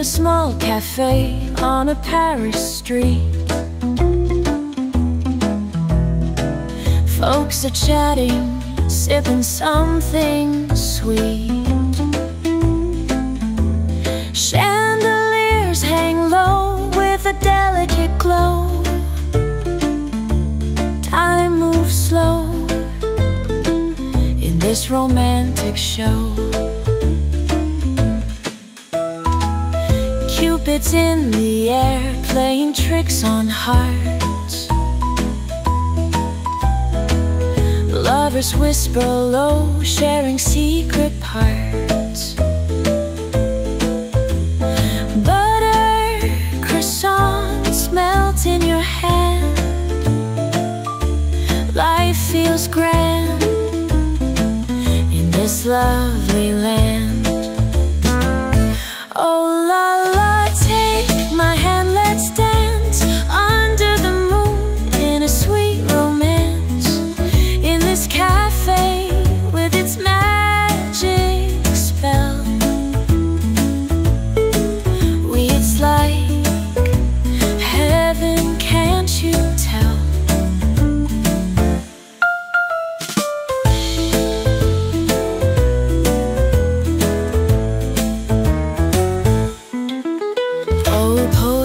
a small cafe on a Paris street. Folks are chatting, sipping something sweet. Chandeliers hang low with a delicate glow. Time moves slow in this romantic show. Cupid's in the air, playing tricks on hearts. Lovers whisper low, sharing secret parts. Butter croissants melt in your hand. Life feels grand in this lovely land. Oh la la, take my hand, let's dance under the moon in a sweet romance. In this cafe with its magic spell, it's like heaven, can't you tell?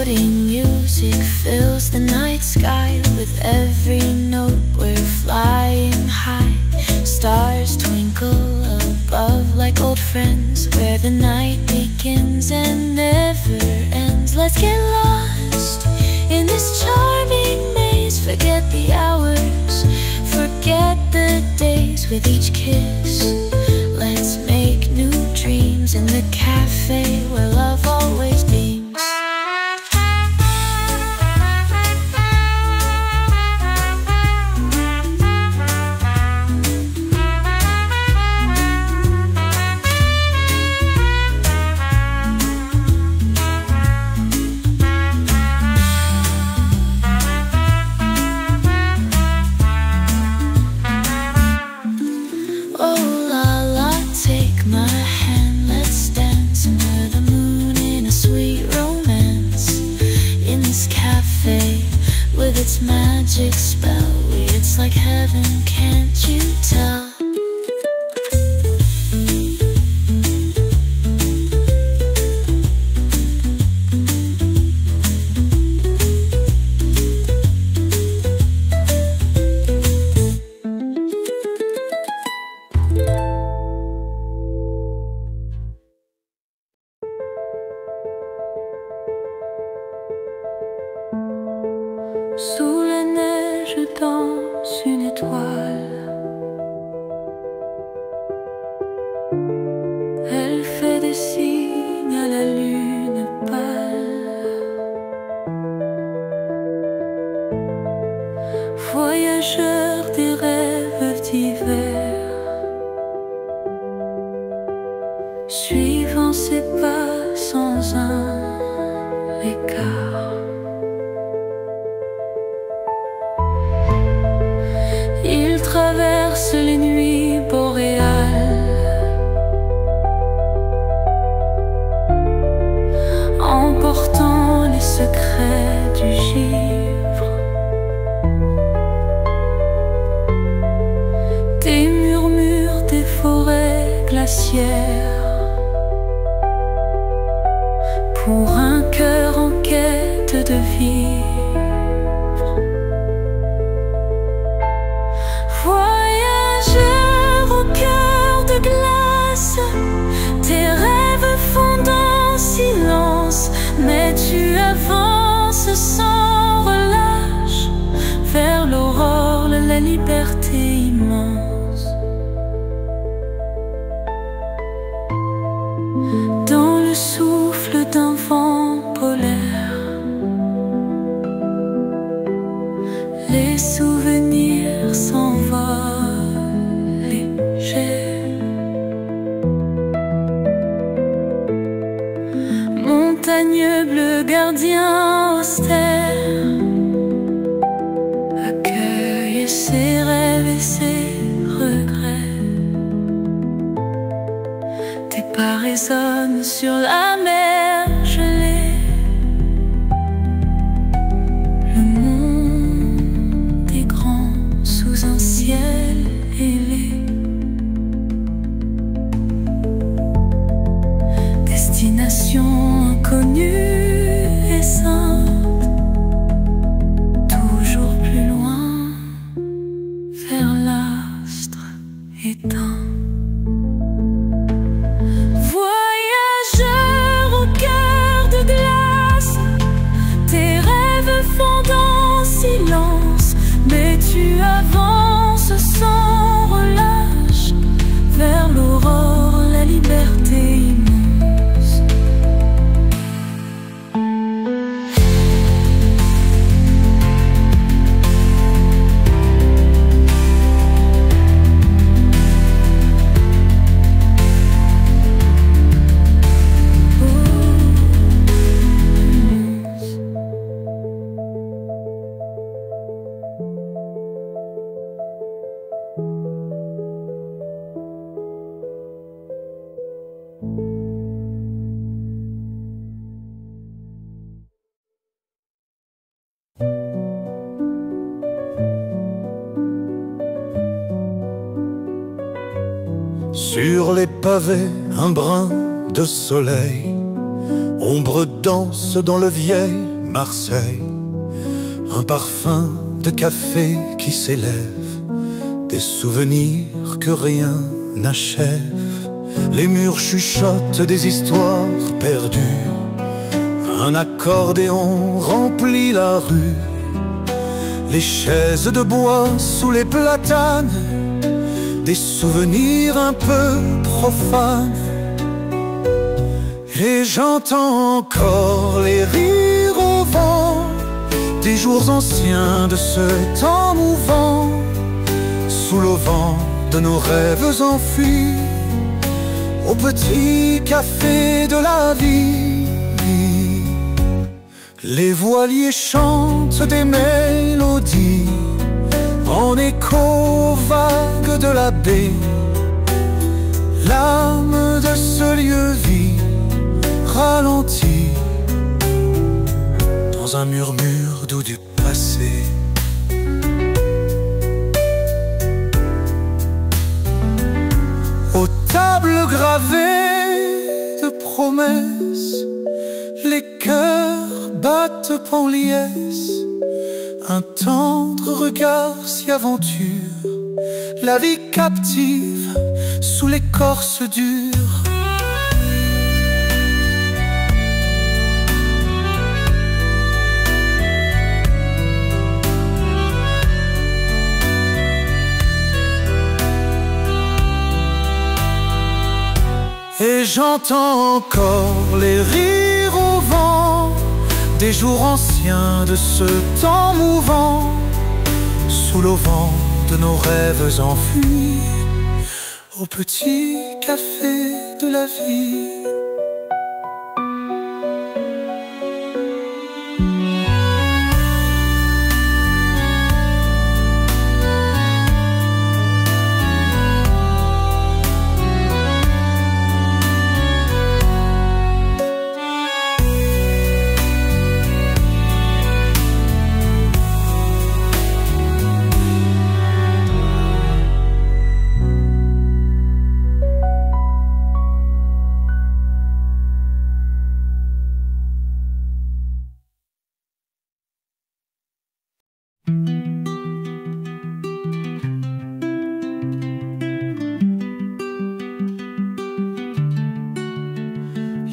Music fills the night sky. With every note we're flying high. Stars twinkle above like old friends, where the night begins and never ends. Let's get lost in this charming maze. Forget the hours, forget the days. With each kiss, let's make new dreams in the cafe where love always beams. With its magic spell, it's like heaven, can't you tell? Sous la neige danse une étoile. Elle fait des signes à la lune pâle. Voyageur des rêves d'hiver, suivant ses pas sans un écart. Il traverse les nuits boréales, emportant les secrets du givre. Des murmures des forêts glaciaires, pour un cœur en quête de vie. Tes rêves fondent en silence, mais tu avances sans relâche vers l'aurore, la liberté immense. Dans le souffle d'un vent polaire, les souvenirs s'envolent légers. Montagne bleu, gardien austère, accueille ses rêves et ses regrets. Tes pas résonnent sur la mer, je s'éteint. Voyageur au cœur de glace, tes rêves fondent en silence, mais tu avances sans relâche vers l'aurore, la liberté immense. Sur les pavés, un brin de soleil, ombre danse dans le vieil Marseille. Un parfum de café qui s'élève, des souvenirs que rien n'achève. Les murs chuchotent des histoires perdues, un accordéon remplit la rue. Les chaises de bois sous les platanes, des souvenirs un peu profanes. Et j'entends encore les rires au vent des jours anciens de ce temps mouvant, sous l'auvent de nos rêves enfuis, au petit café de la vie. Les voiliers chantent des mélodies en écho vague de la baie. L'âme de ce lieu vit ralentie dans un murmure doux du passé. Aux tables gravées de promesses, les cœurs battent en liesse. Un tendre regard s'y aventure, la vie captive sous l'écorce dure. Et j'entends encore les rires au vent des jours anciens de ce temps mouvant, sous l'auvent de nos rêves enfuis, au petit café de la vie.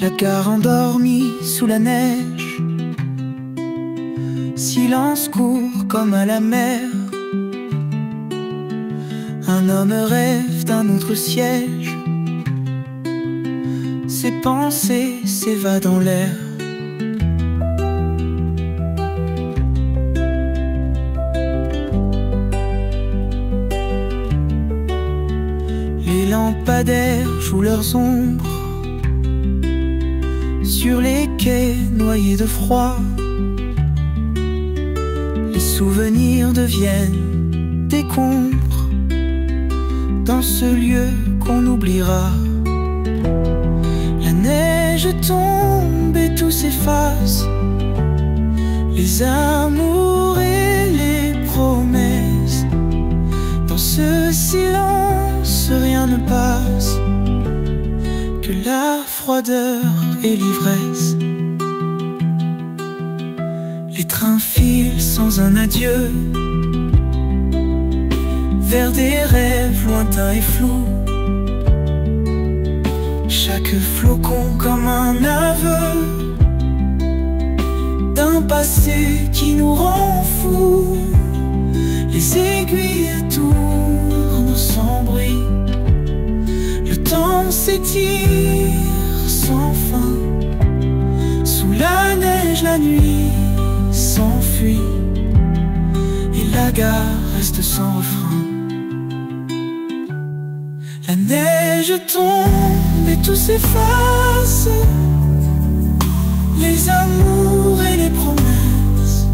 La gare endormie sous la neige, silence court comme à la mer. Un homme rêve d'un autre siège, ses pensées s'évadent en l'air. Les lampadaires jouent leurs ombres sur les quais noyés de froid. Les souvenirs deviennent décombres dans ce lieu qu'on oubliera. La neige tombe et tout s'efface, les amours et les promesses. Dans ce silence rien ne passe que la froideur et l'ivresse. Les trains filent sans un adieu vers des rêves lointains et flous. Chaque flocon comme un aveu d'un passé qui nous rend fous. Les aiguilles tournent sans bruit, le temps s'étire sans fin. Sous la neige la nuit s'enfuit et la gare reste sans refrain. La neige tombe et tout s'efface, les amours et les promesses.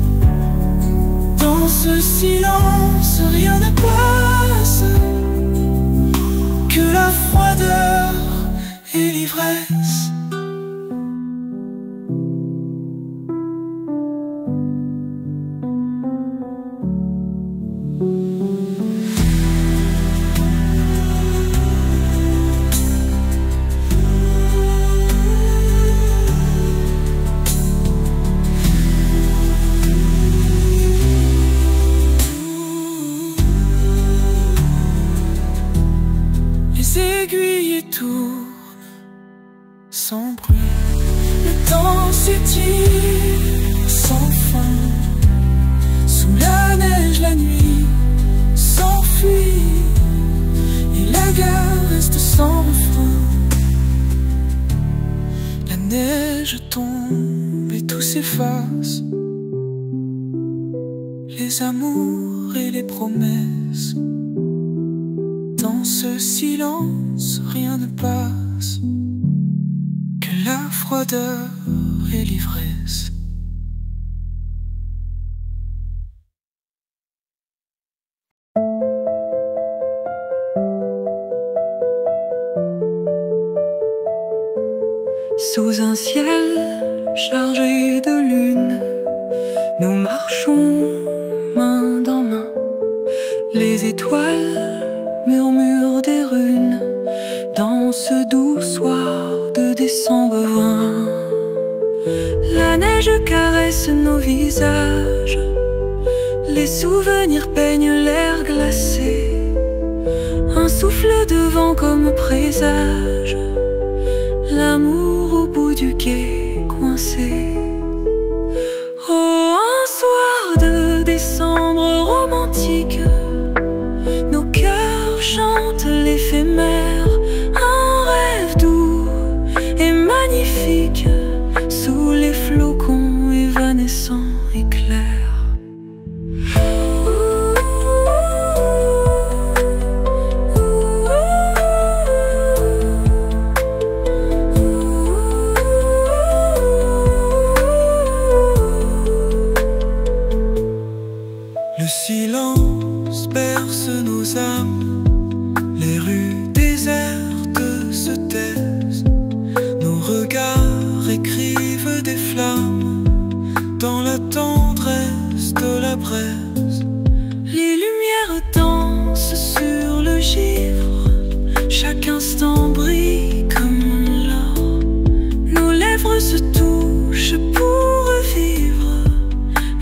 Dans ce silence rien ne passe que la froideur et l'ivresse. Les aiguilles tournent sans bruit, le temps s'étire sans fin. Sous la neige la nuit s'enfuit et la gare reste sans refrain. La neige tombe et tout s'efface, les amours et les promesses. Dans ce silence, rien ne passe que la froideur et l'ivresse. Sous un ciel chargé de lune, nous marchons main dans main. Les étoiles murmure des runes dans ce doux soir de décembre 20. La neige caresse nos visages, les souvenirs peignent l'air glacé. Un souffle de vent comme présage l'amour au bout du quai coincé. Oh, un soir de décembre romantique, nos cœurs chantent l'éphémère. Un rêve doux et magnifique sous les flocons évanescents et clairs. Le silence berce nos âmes, les rues désertes se taisent. Nos regards écrivent des flammes dans la tendresse de la braise. Les lumières dansent sur le givre, chaque instant brille comme l'or. Nos lèvres se touchent pour revivre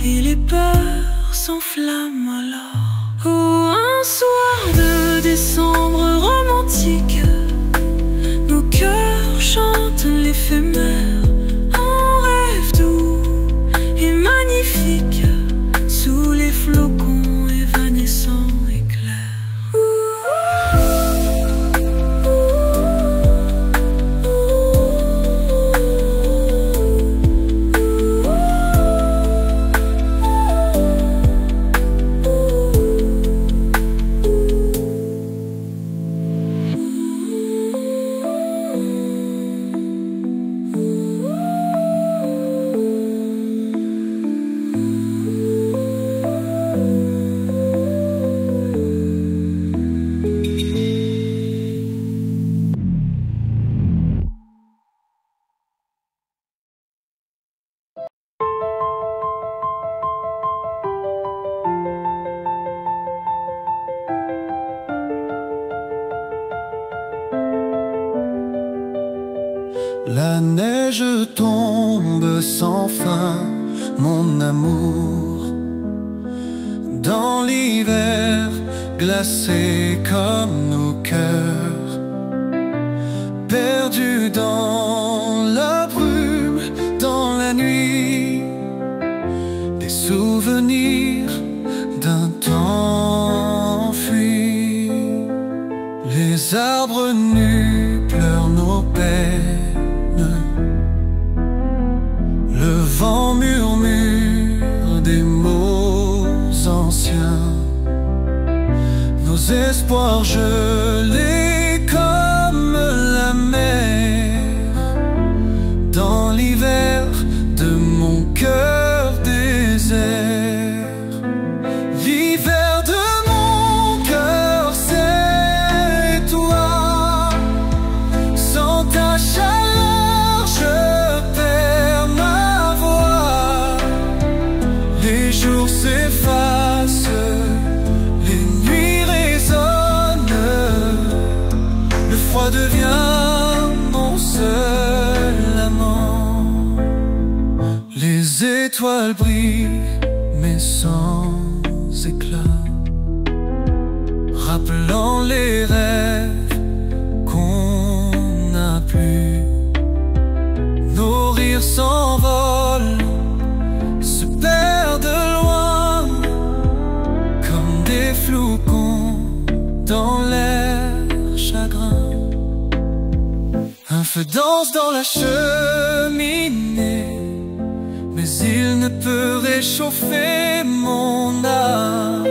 et les peurs s'enflamment alors. Oh, un soir de décembre romantique, nos cœurs chantent l'éphémère. Un rêve doux et magnifique sous les flocons évanescents et clairs. La neige tombe sans fin, mon amour. Dans l'hiver, glacés comme nos cœurs, perdus dans la brume, dans la nuit, des souvenirs d'un temps enfui. Les arbres nus pleurent nos peines, le vent murmure des mots anciens, nos espoirs gelés comme la mer, dans l'hiver de mon cœur désert. L'hiver de mon cœur, c'est toi. Sans ta chaleur, je perds ma voix. Les jours s'effacent, les nuits résonnent, le froid devient mon seul amant. Les étoiles brillent, mais sans éclat, rappelant les rêves qu'on n'a plus. Nos rires s'envolent, se perdent loin, comme des flocons dans l'air chagrin. Un feu danse dans la cheminée, mais il ne peut réchauffer mon âme.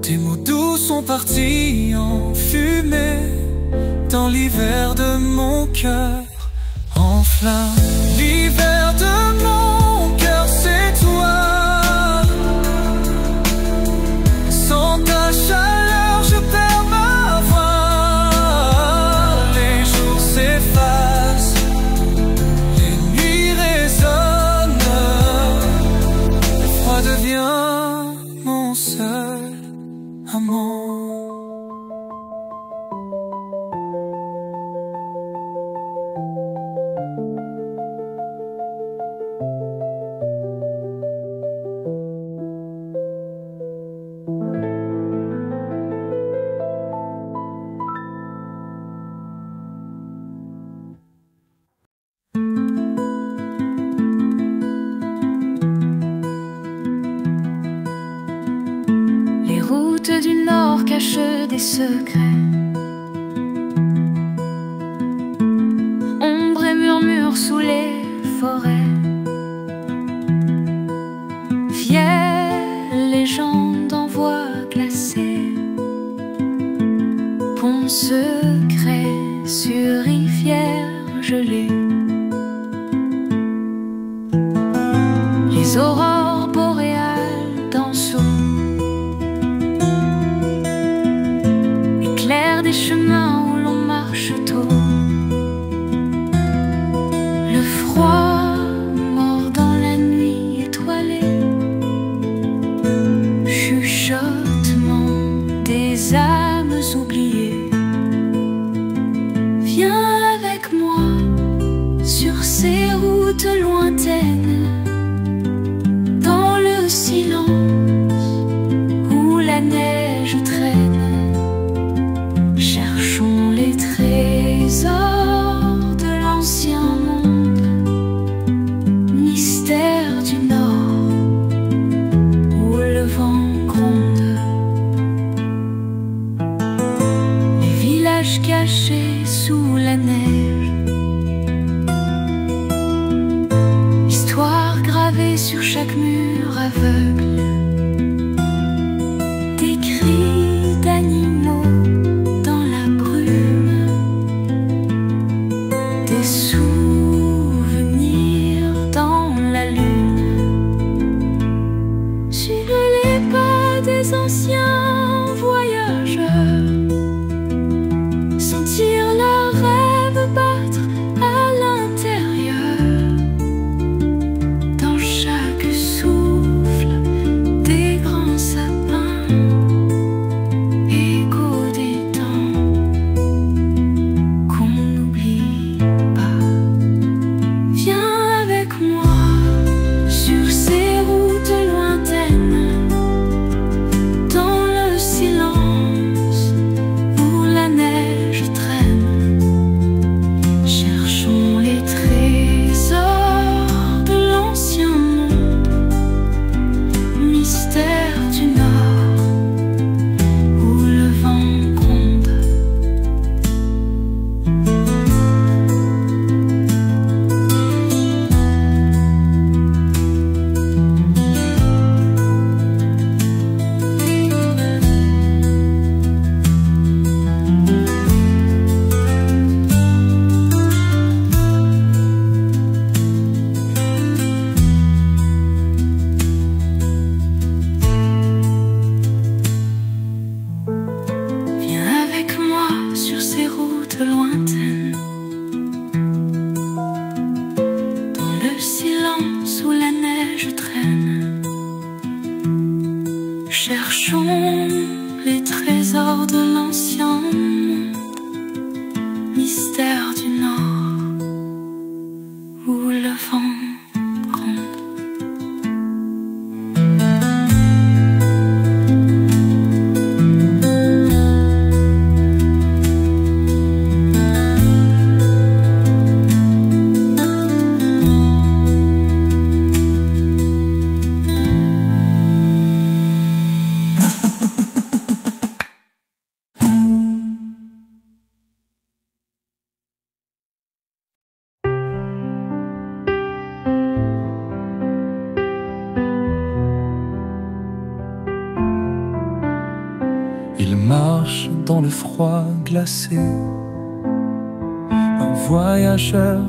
Tes mots doux sont partis en fumée dans l'hiver de mon cœur en flamme. L'hiver de mon cœur, c'est toi. Sans ta chaleur, je perds ma voix. Les jours s'effacent, les nuits résonnent, le froid devient mon seul amant. Les routes du Nord cachent des secrets. Ombre et murmure sous les forêts. Vieille légende en voie glacée. Pont secret sur rivière gelée. Les aurores boréales dansent des chemins où l'on marche tôt. Le froid mord dans la nuit étoilée. Chuchotement des âmes oubliées. Viens avec moi sur ces routes lointaines, dans le silence où la neige traîne. Cherchons les trésors de l'ancien monde, mystère du Nord où le vent gronde. Les villages cachés sous la neige, histoire gravée sur chaque mur aveugle. Des cris d'animaux anciens voyageurs, sentir leurs rêves battre à l'intérieur. Dans chaque souffle des grands sapins, écho des temps qu'on n'oublie pas. Viens avec moi sur ces routes lointaines, cherchons les trésors de l'ancien monde, mystère du Nord, où le vent gronde. Il marche dans le froid glacé, un voyageur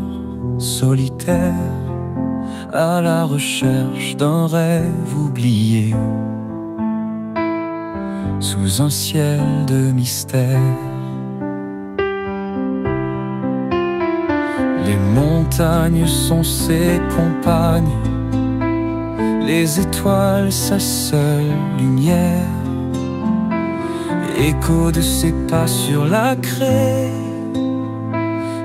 solitaire à la recherche d'un rêve oublié, sous un ciel de mystère. Les montagnes sont ses compagnes, les étoiles sa seule lumière. Écho de ses pas sur la craie,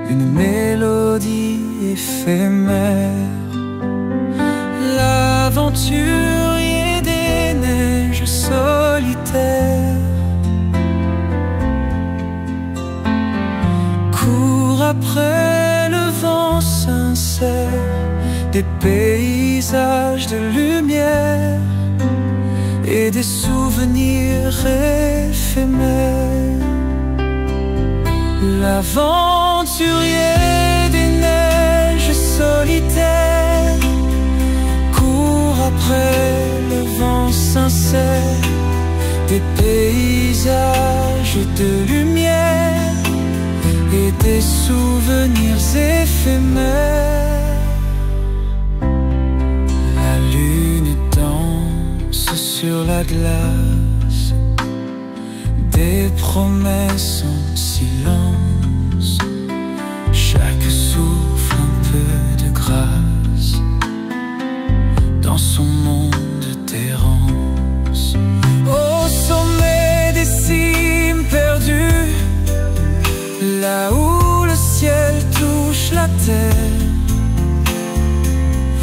une mélodie éphémère. L'aventurier des neiges solitaires court après le vent sincère des paysages de lumière et des souvenirs éphémères. L'aventurier des neiges solitaires court après le vent sincère des paysages de lumière et des souvenirs éphémères. La lune danse sur la glace, des promesses en silence, chaque souffle un peu de grâce dans son monde d'errance. Au sommet des cimes perdues, là où le ciel touche la terre,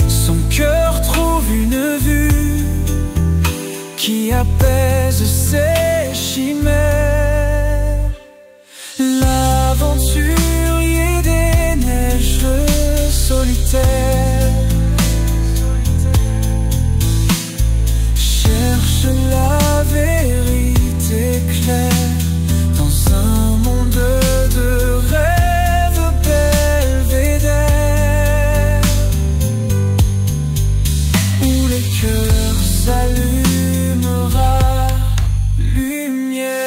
son cœur trouve une vue qui apaise ses chimères. L'aventurier des neiges solitaires cherche la vérité claire dans un monde de rêves belvédères, où les cœurs s'allumera lumière.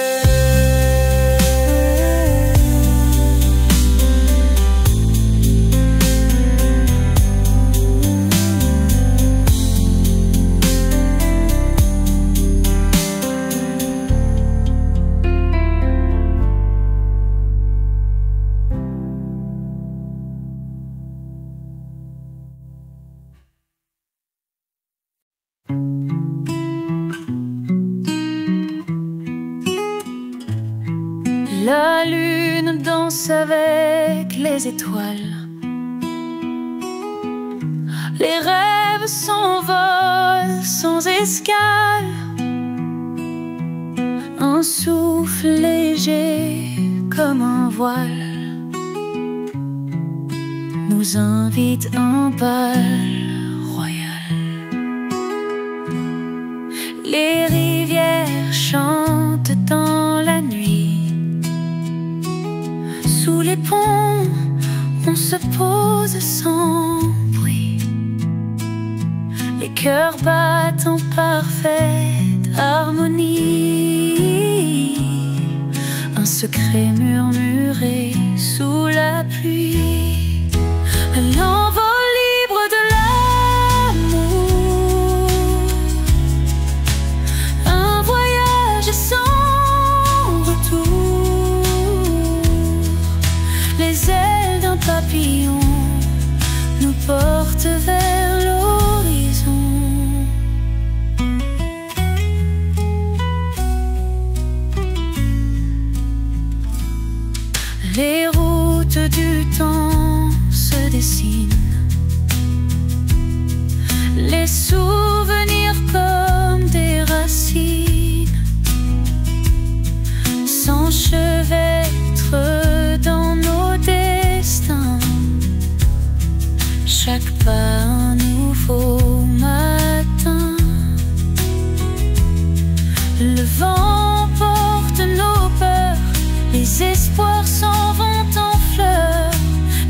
La lune danse avec les étoiles, les rêves s'envolent sans escale. Un souffle léger comme un voile nous invite un bal royal. Les rivières chantent dans la nuit, sous les ponts, on se pose sans bruit. Les cœurs battent en parfaite harmonie, un secret murmuré sous la pluie. L'envol libre de l'amour, un voyage sans retour. Les ailes d'un papillon nous portent vers l'horizon. souvenirs comme des racines s'enchevêtrent dans nos destins. Chaque pas un nouveau matin. Le vent porte nos peurs, les espoirs s'en vont en fleurs.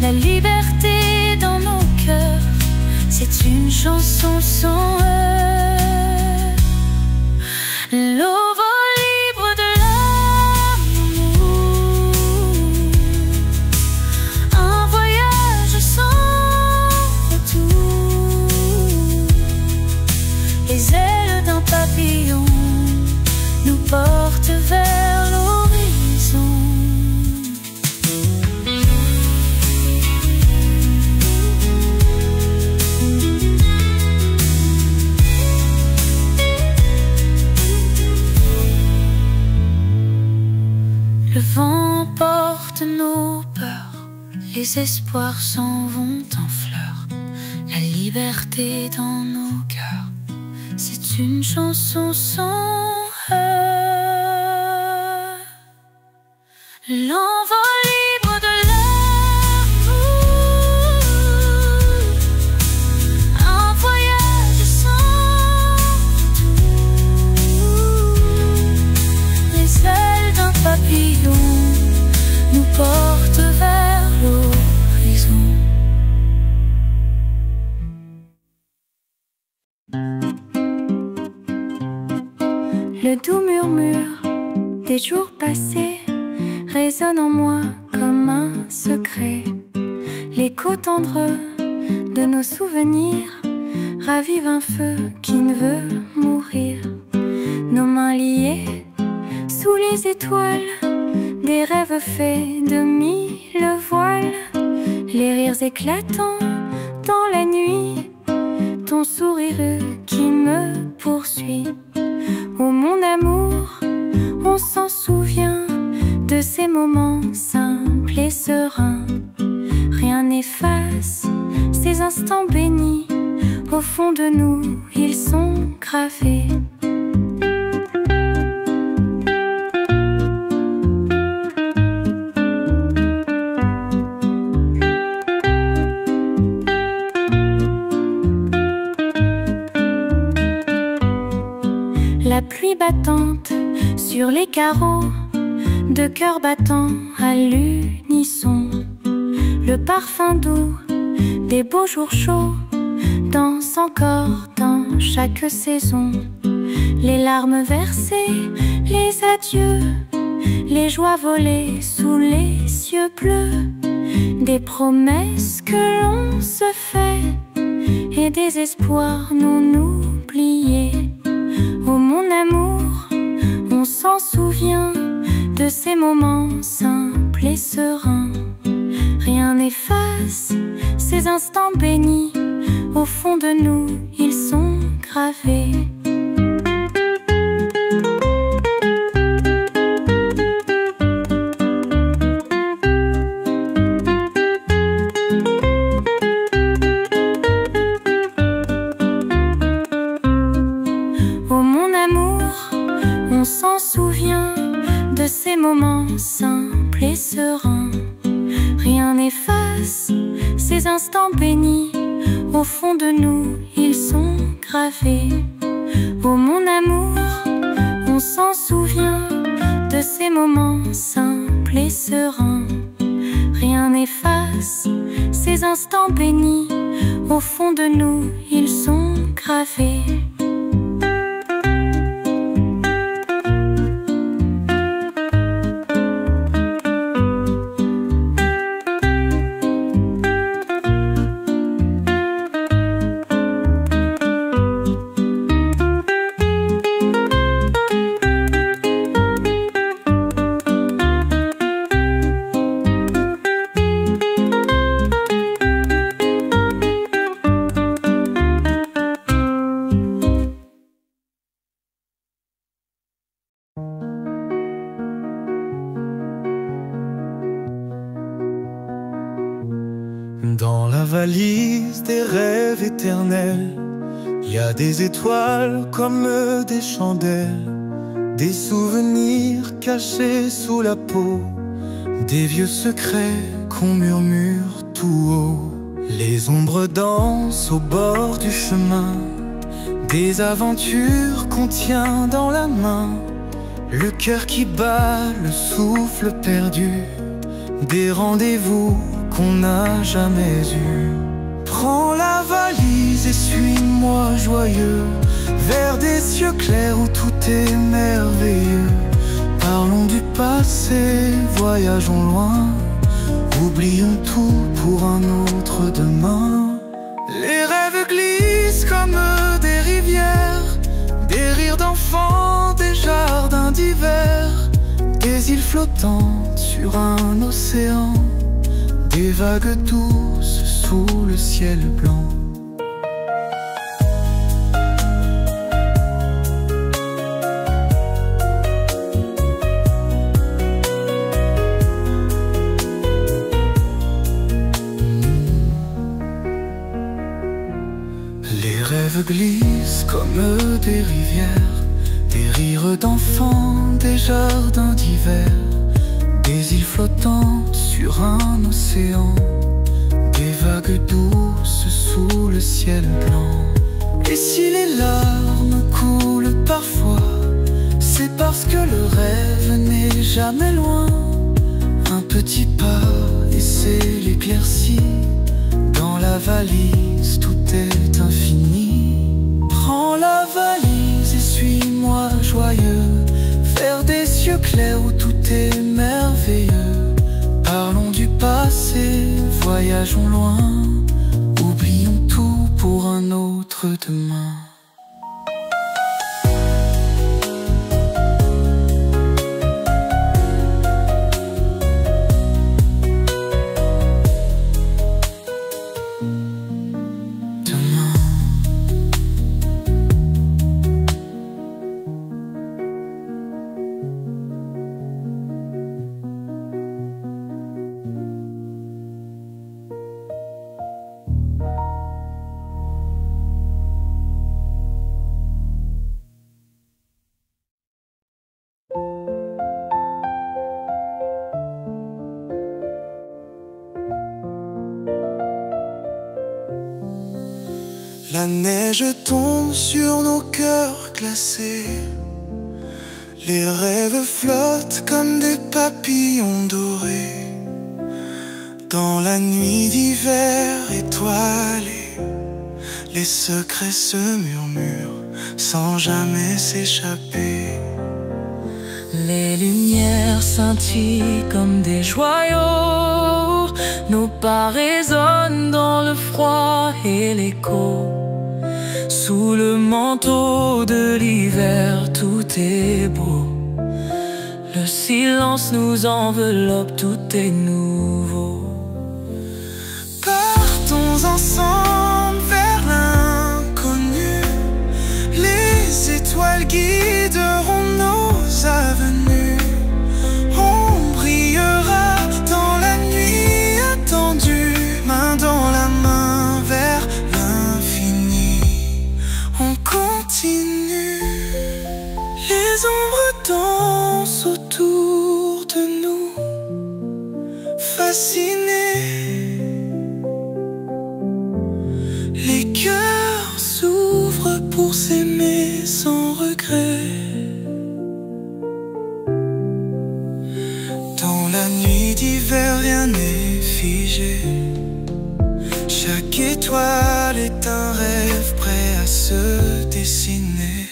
La liberté dans nos cœurs, c'est une chanson sans heurts. L'envol libre de l'amour, un voyage sans retour. Les ailes d'un papillon nous portent vers l'horizon. Le vent porte nos peurs, les espoirs s'en vont en fleurs. La liberté dans nos cœurs, c'est une chanson sans heurts. L'envol libre de l'amour, un voyage sans retour. Les ailes d'un papillon nous portent vers l'horizon. Le doux murmure des jours passés résonne en moi comme un secret. L'écho tendre de nos souvenirs ravive un feu qui ne veut mourir. Nos mains liées sous les étoiles, des rêves faits de mille voiles. Les rires éclatants dans la nuit, ton sourire qui me poursuit. Oh mon amour, on s'en souvient de ces moments simples et sereins. Rien n'efface ces instants bénis, au fond de nous ils sont gravés. La pluie battante sur les carreaux, deux cœurs battant à l'unisson. Le parfum doux des beaux jours chauds danse encore dans chaque saison. Les larmes versées, les adieux, les joies volées sous les cieux bleus. Des promesses que l'on se fait et des espoirs non oubliés. Oh mon amour, on s'en souvient de ces moments simples et sereins. Rien n'efface ces instants bénis, au fond de nous ils sont gravés. On s'en souvient de ces moments simples et sereins. Rien n'efface ces instants bénis, au fond de nous ils sont gravés. Oh mon amour, on s'en souvient de ces moments simples et sereins. Rien n'efface ces instants bénis, au fond de nous ils sont gravés. Dans la valise des rêves éternels, y a des étoiles comme des chandelles, des souvenirs cachés sous la peau, des vieux secrets qu'on murmure tout haut. Les ombres dansent au bord du chemin, des aventures qu'on tient dans la main, le cœur qui bat, le souffle perdu, des rendez-vous qu'on n'a jamais eus. Prends la valise et suis-moi joyeux, vers des cieux clairs où tout est merveilleux. Parlons du passé, voyageons loin, oublions tout pour un autre demain. Les rêves glissent comme des rivières, des rires d'enfants, des jardins d'hiver, des îles flottantes sur un océan, des vagues douces sous le ciel blanc. Les rêves glissent comme des rivières, des rires d'enfants, des jardins d'hiver, des îles flottantes sur un océan, des vagues douces sous le ciel blanc. Et si les larmes coulent parfois, c'est parce que le rêve n'est jamais loin. Un petit pas et c'est l'éclaircie, dans la valise tout est infini. Prends la valise et suis-moi joyeux, vers des cieux clairs où tout est merveilleux. Parlons du passé, voyageons loin, oublions tout pour un autre demain. La neige tombe sur nos cœurs glacés, les rêves flottent comme des papillons dorés. Dans la nuit d'hiver étoilée, les secrets se murmurent sans jamais s'échapper. Les lumières scintillent comme des joyaux, nos pas résonnent dans le froid et l'écho. Sous le manteau de l'hiver, tout est beau. Le silence nous enveloppe, tout est nouveau. Partons ensemble vers l'inconnu, les étoiles guideront nos avenues. On brillera dans la nuit attendue, main dans la main vers l'infini. On continue, les ombres dansent autour de nous, fascinés. Les cœurs s'ouvrent pour s'aimer sans regret. Dans la nuit d'hiver, rien n'est figé. Chaque étoile est un rêve prêt à se dessiner.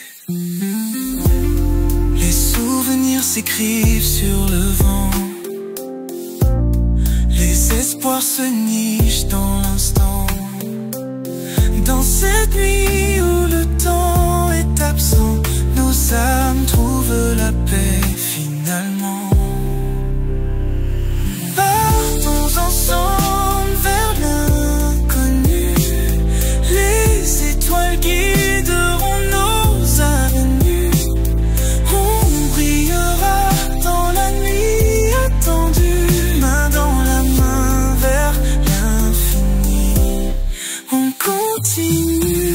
Les souvenirs s'écrivent sur le vent, les espoirs se nichent dans l'instant. Dans cette nuit où le temps est absent, nos âmes trouvent la paix finalement. Partons ensemble vers l'inconnu, les étoiles guideront nos avenues. On brillera dans la nuit attendue, main dans la main vers l'infini. On continue.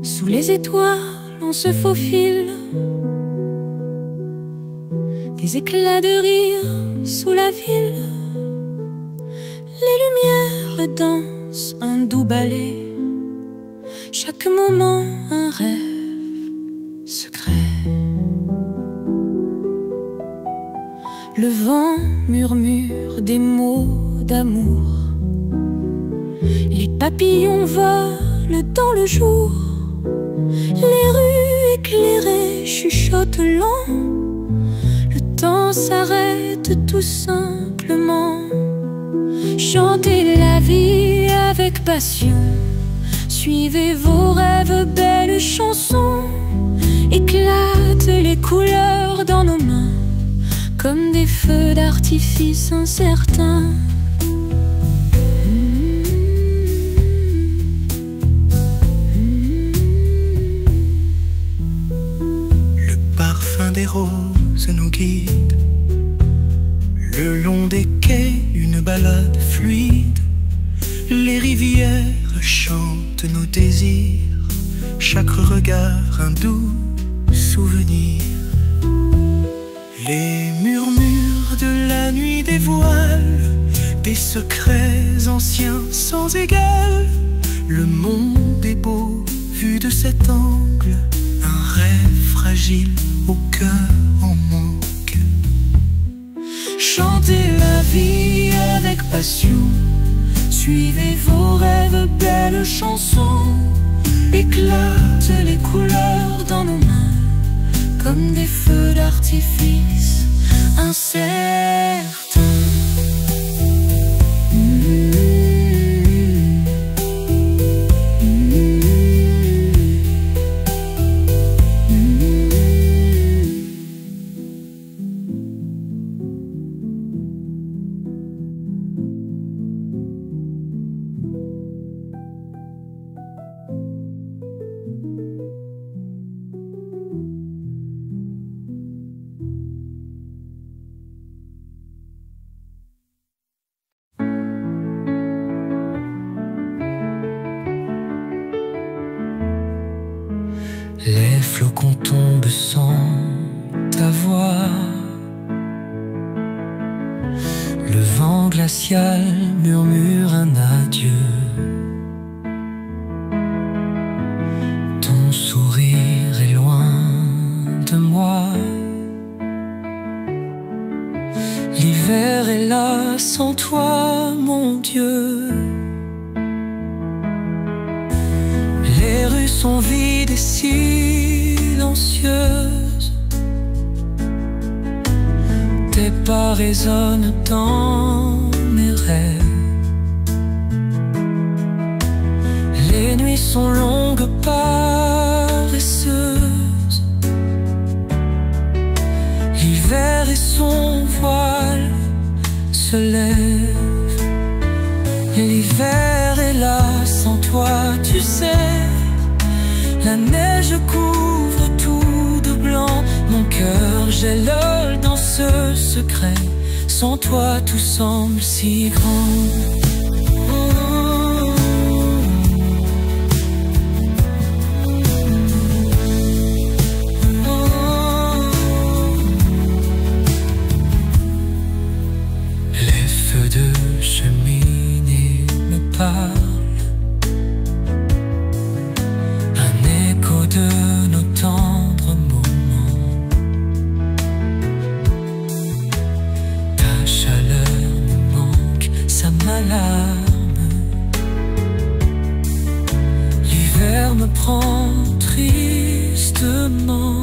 Sous les étoiles, on se faufile. Des éclats de rire sous la ville. Les lumières dansent un doux ballet. Chaque moment un rêve secret. Le vent murmure des mots d'amour. Les papillons volent dans le jour. Les rues éclairées chuchotent lent. Le temps s'arrête tout simplement. Chantez la vie avec passion. Suivez vos rêves, belles chansons. Éclatent les couleurs dans nos mains comme des feux d'artifice incertains. Le parfum des roses nous guide. Le long des quais, une balade fluide. Les rivières chantent nos désirs. Chaque regard un doux souvenir. Les murmures de la nuit dévoilent des secrets anciens sans égal. Le monde est beau vu de cet angle. Un rêve fragile au cœur en manque. Chantez la vie avec passion. Suivez vos rêves, belles chansons. Éclatent les couleurs dans nos mains comme des feux d'artifice incertains. Les flocons tombent sans ta voix. Le vent glacial murmure un adieu. Ton sourire est loin de moi. L'hiver est là sans toi, mon Dieu. Les rues sont vides et silencieuses. Tes pas résonnent dans mes rêves. Les nuits sont longues, paresseuses. L'hiver et son voile se lèvent. L'hiver est là sans toi, tu sais. La neige couvre tout de blanc. Mon cœur gèle dans ce secret. Sans toi tout semble si grand. Les feux de cheminée me parlent. De nos tendres moments. Ta chaleur me manque, ça m'alarme. L'hiver me prend tristement.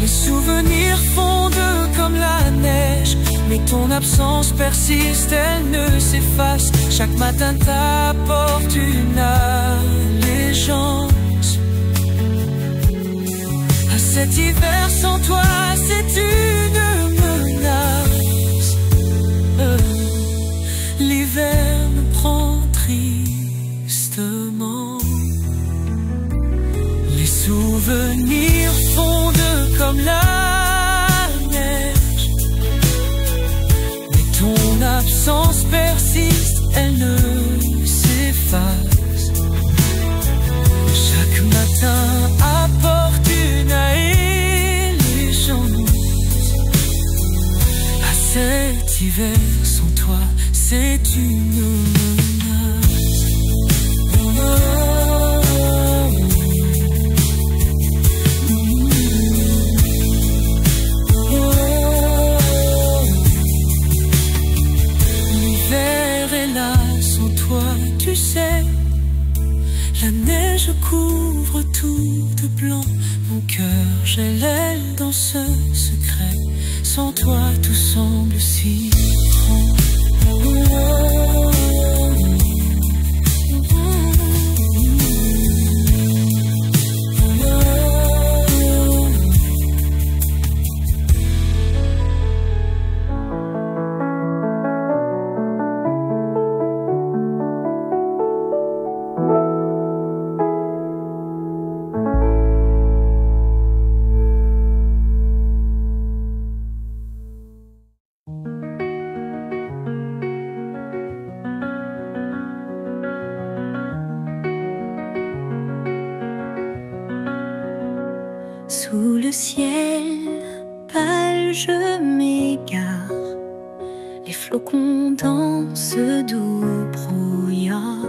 Les souvenirs fondent comme la neige, mais ton absence persiste, elle ne s'efface. Chaque matin t'apporte une allégeance. À cet hiver sans toi, c'est une menace. L'hiver me prend tristement. Les souvenirs fondent comme la neige, mais ton absence persiste, elle ne s'efface. hiver sans toi, c'est une menace. L'hiver est là sans toi, tu sais. La neige couvre tout de blanc. Mon cœur gèle dans ce secret. Sans toi tout semble si grand. Sous le ciel pâle, je m'égare. Les flocons dansent doux brouillard.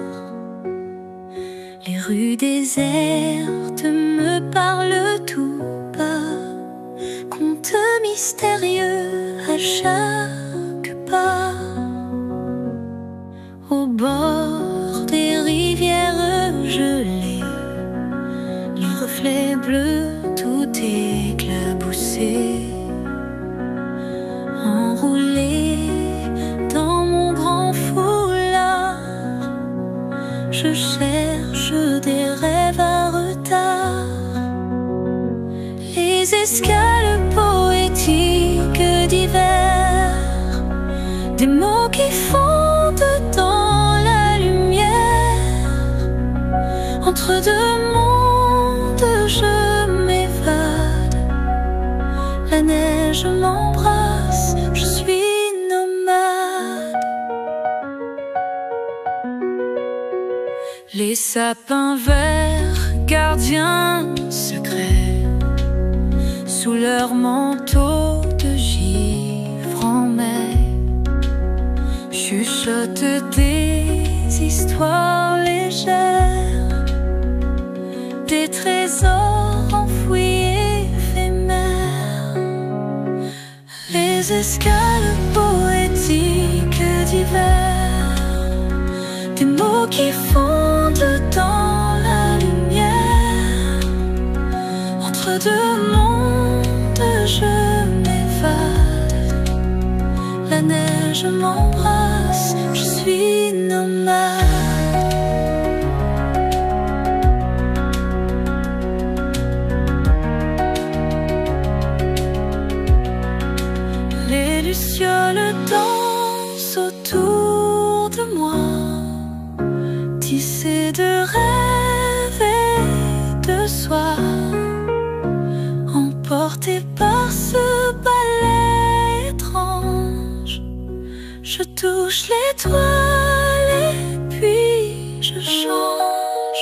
Les rues désertes me parlent tout bas. Conte mystérieux à chaque pas. Au bord des rivières gelées, les reflets bleus tout éclaboussé, enroulé dans mon grand foulard. Je cherche des rêves à retard, les escales poétiques d'hiver, des mots qui fondent dans la lumière. Entre deux mondes, je m'évade. La neige m'embrasse, je suis nomade. Les sapins verts, gardiens secrets, sous leur manteau de givre en mai, chuchotent des histoires légères, des trésors enfouis éphémères. Les escales poétiques d'hiver, des mots qui fondent dans la lumière. Entre deux mondes, je m'évade. La neige m'embrasse, je suis nomade. Les lucioles dansent autour de moi, tissées de rêves et de soie, emportées par ce ballet étrange. Je touche l'étoile et puis je change.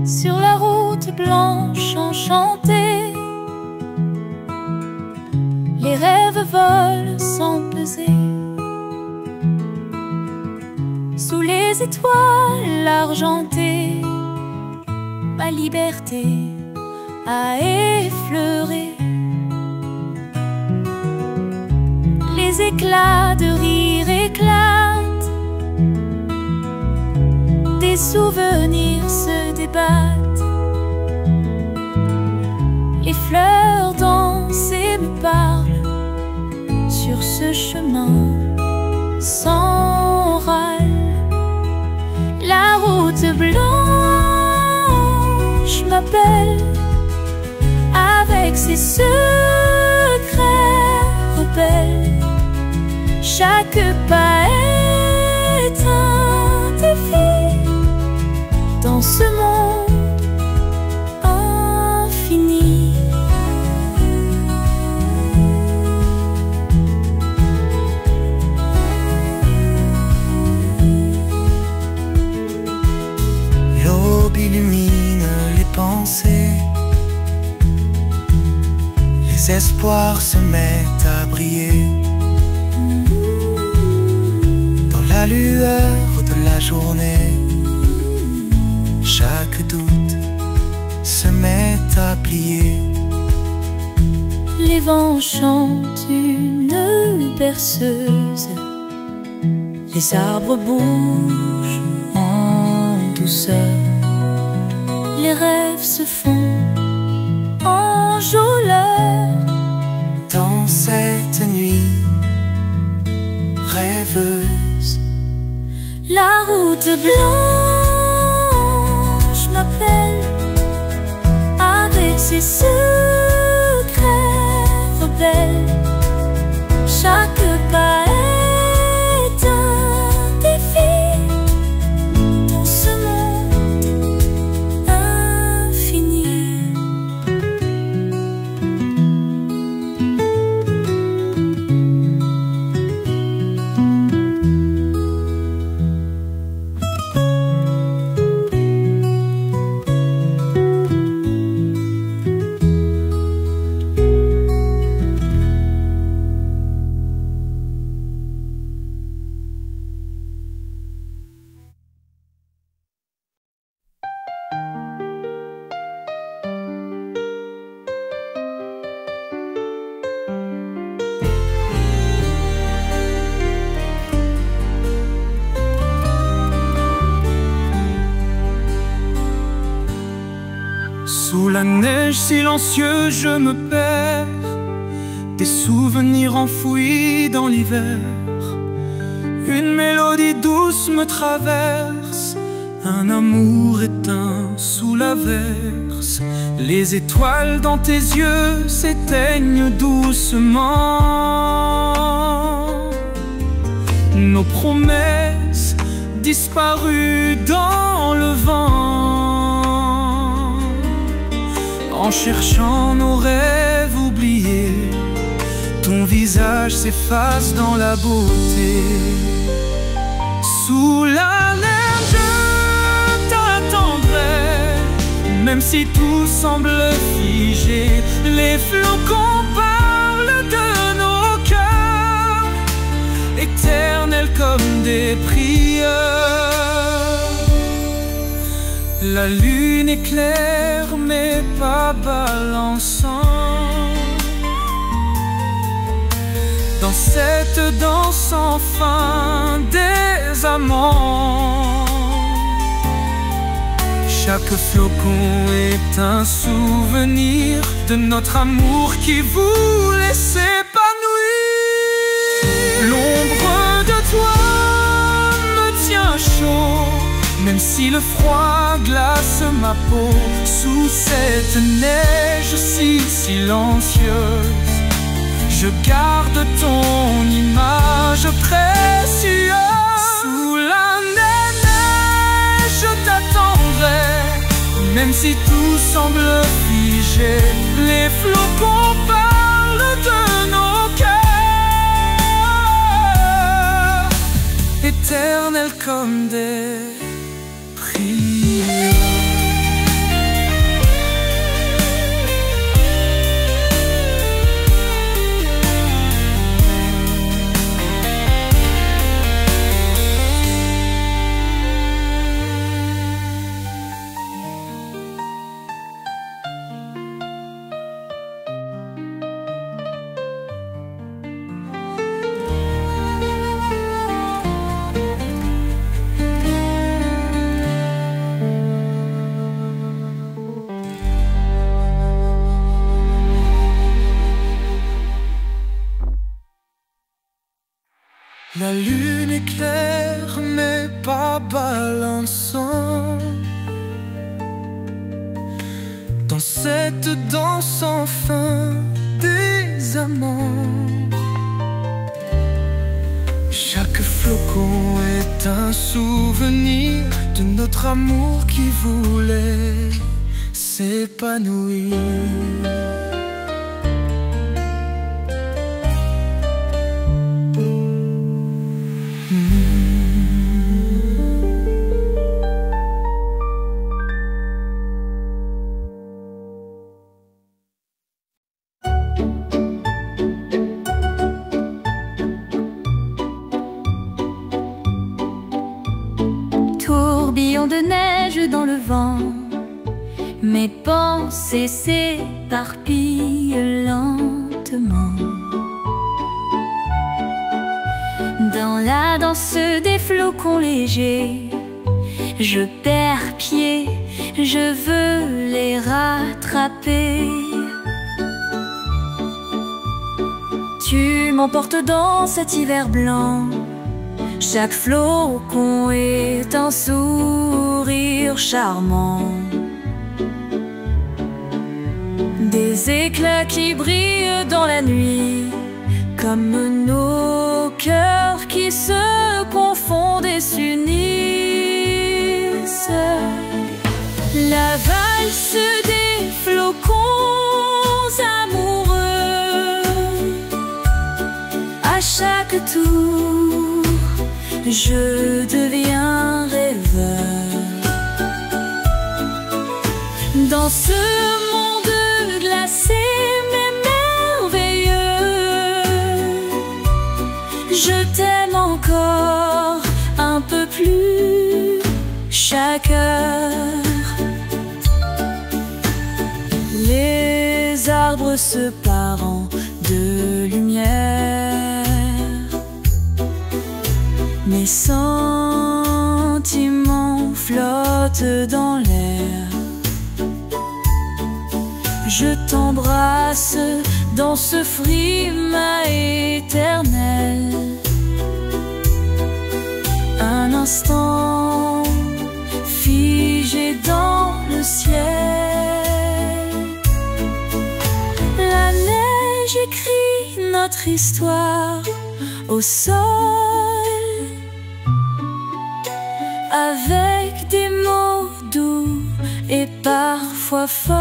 Sur la route blanche enchantée, les rêves volent sans peser. Sous les étoiles argentées, ma liberté a effleuré. Les éclats de rire éclatent, des souvenirs se débattent. Les fleurs dansent et me parlent sur ce chemin sans râle. m'appelle avec ses secrets rebelles. Chaque pas est un défi dans ce monde infini. L'aube illumine les pensées, les espoirs se mettent à briller. Dans la lueur de la journée, chaque doute se met à plier. Les vents chantent une berceuse, les arbres bougent en douceur, les rêves se font enjôleurs. Dans cette nuit rêveuse, La route blanche m'appelle avec ses secrets rebelles. Chaque pas est un défi dans ce monde infini. Sous la neige silencieuse, je me perds, des souvenirs enfouis dans l'hiver. Une mélodie douce me traverse, un amour éteint sous l'averse. Les étoiles dans tes yeux s'éteignent doucement. Nos promesses disparues dans le vent. En cherchant nos rêves oubliés, ton visage s'efface dans la beauté. Sous la neige, je t'attendrai, même si tout semble figé. Les flocons parlent de nos cœurs, éternels comme des prières. La lune éclaire mais pas balançant. Dans cette danse sans fin des amants, chaque flocon est un souvenir de notre amour qui voulait s'épanouir. L'ombre de toi me tient chaud, même si le froid glace ma peau. Sous cette neige si silencieuse, je garde ton image précieuse. Sous la neige, je t'attendrai, même si tout semble figé. Les flocons parlent de nos cœurs, éternels comme des prières. La lune éclaire mais pas balançant. dans cette danse sans fin des amants. Chaque flocon est un souvenir de notre amour qui voulait s'épanouir. Tourbillon de neige dans le vent, mes pensées s'éparpillent lentement. Dans la danse des flocons légers, je perds pied, je veux les rattraper. Tu m'emportes dans cet hiver blanc, chaque flocon est un sourire charmant. Des éclats qui brillent dans la nuit, comme nos cœurs qui se confondent et s'unissent. La valse des flocons amoureux, à chaque tour je deviens rêveur. Dans ce monde glacé mais merveilleux, je t'aime encore un peu plus chaque heure. Les arbres se parent de lumière, mes sentiments flottent dans l'air. Je t'embrasse dans ce frima éternel. Un instant figé dans le ciel. La neige écrit notre histoire au sol, avec des mots doux et parfois folles.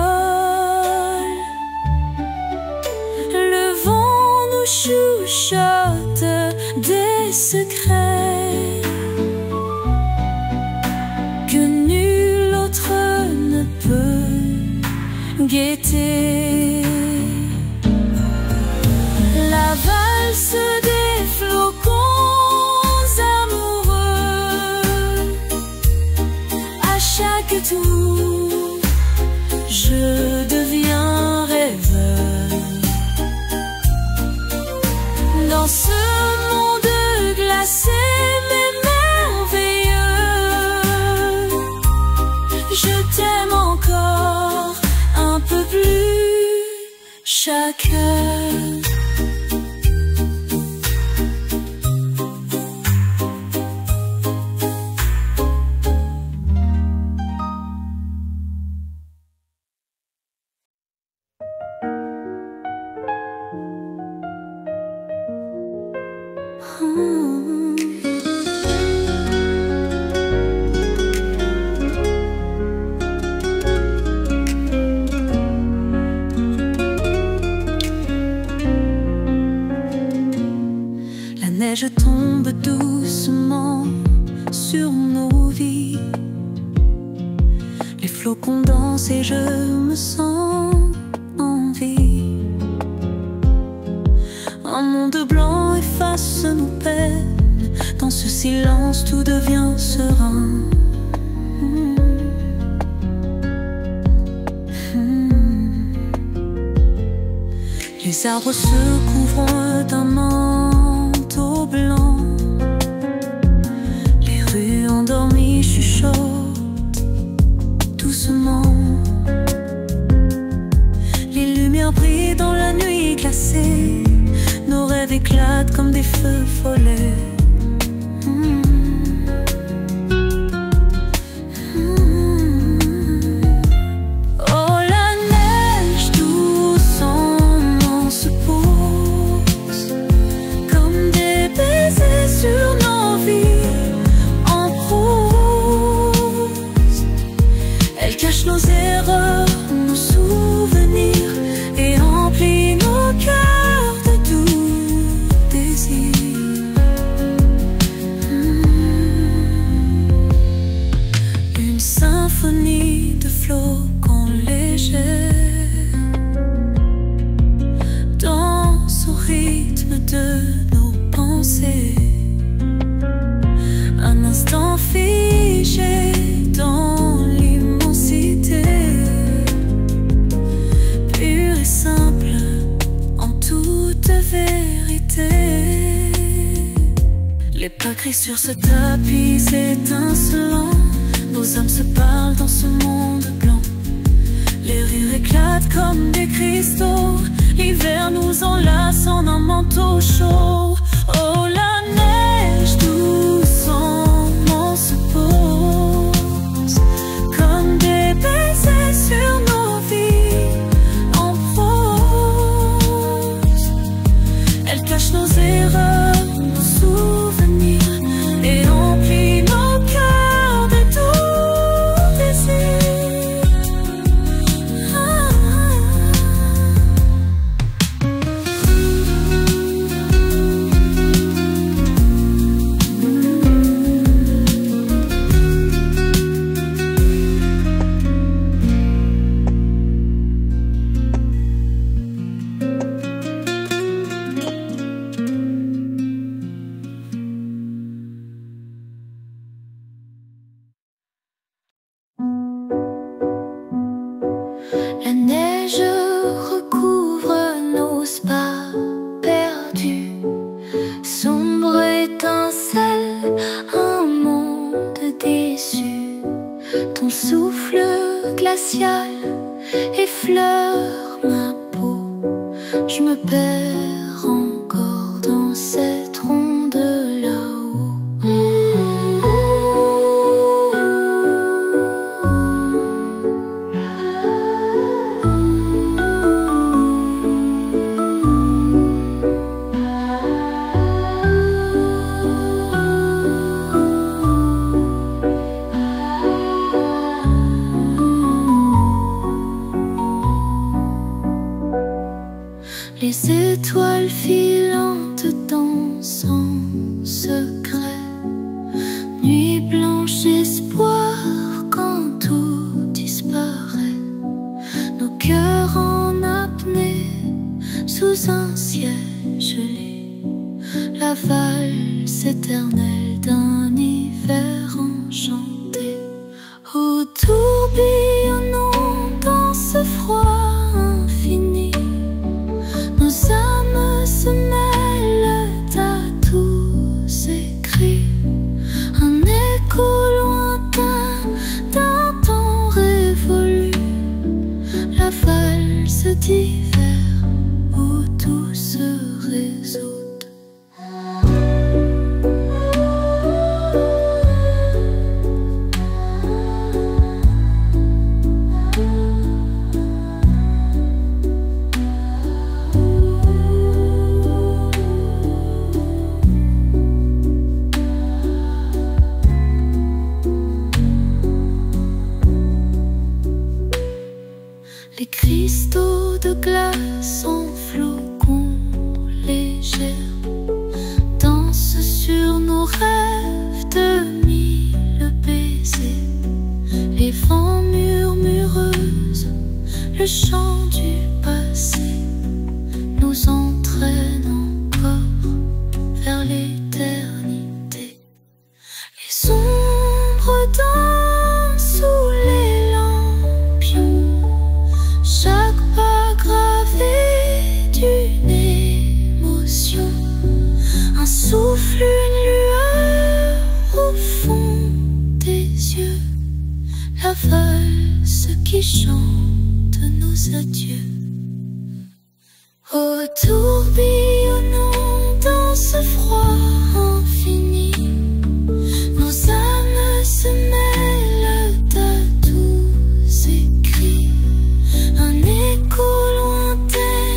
Le vent nous chuchote des secrets que nul autre ne peut guetter. La valse des flocons amoureux, à chaque tour je deviens rêveur. Dans ce monde glacé mais merveilleux, je t'aime encore un peu plus chaque heure. La neige tombe doucement sur nos vies. Les flocons dansent et je me sens en vie. Un monde blanc efface nos peines. Dans ce silence tout devient serein. Les arbres se couvrent d'un manteau blanc. Les rues endormies chuchotent doucement. Les lumières brillent dans la nuit glacée. Nos rêves éclatent comme des feux follets. Oh, la de nos pensées. Un instant figé dans l'immensité, pur et simple en toute vérité. Les pas gris sur ce tapis étincelant, nos âmes se parlent dans ce monde blanc. Les rires éclatent comme des cristaux, l'hiver nous enlace en un manteau chaud. Oh, la neige doucement se pose comme des baisers sur nos vies en prose. Elle cache nos erreurs, nos souvenirs et emplit nos cœurs de tout désir. La neige recouvre nos pas perdus, sombre étincelle, un monde déçu. Ton souffle glacial effleure ma peau, je me perds encore dans cette ronde là-haut. Les étoiles filantes dansent en secret, nuit blanche, espoir quand tout disparaît. Nos cœurs en apnée sous un ciel gelé, la valse éternelle d'un hiver enchanté. Ô tourbillonnons dans ce froid infini, nos âmes se mêlent à tous ces cris, un écho lointain d'un temps révolu, la valse d'hiver où tout se résout. Les cristaux de glace en flocons légers dansent sur nos rêves de mille baisers. Les vents murmureuses, le chant du passé nous entraîne encore vers l'éternité. Les ombres dansent sous les lampions, chaque pas gravé d'une émotion, un souffle, une lueur au fond des yeux, la valse qui chante nos adieux. Ô tourbillonnons dans ce froid infini, nos âmes se mêlent à tous ces cris, un écho lointain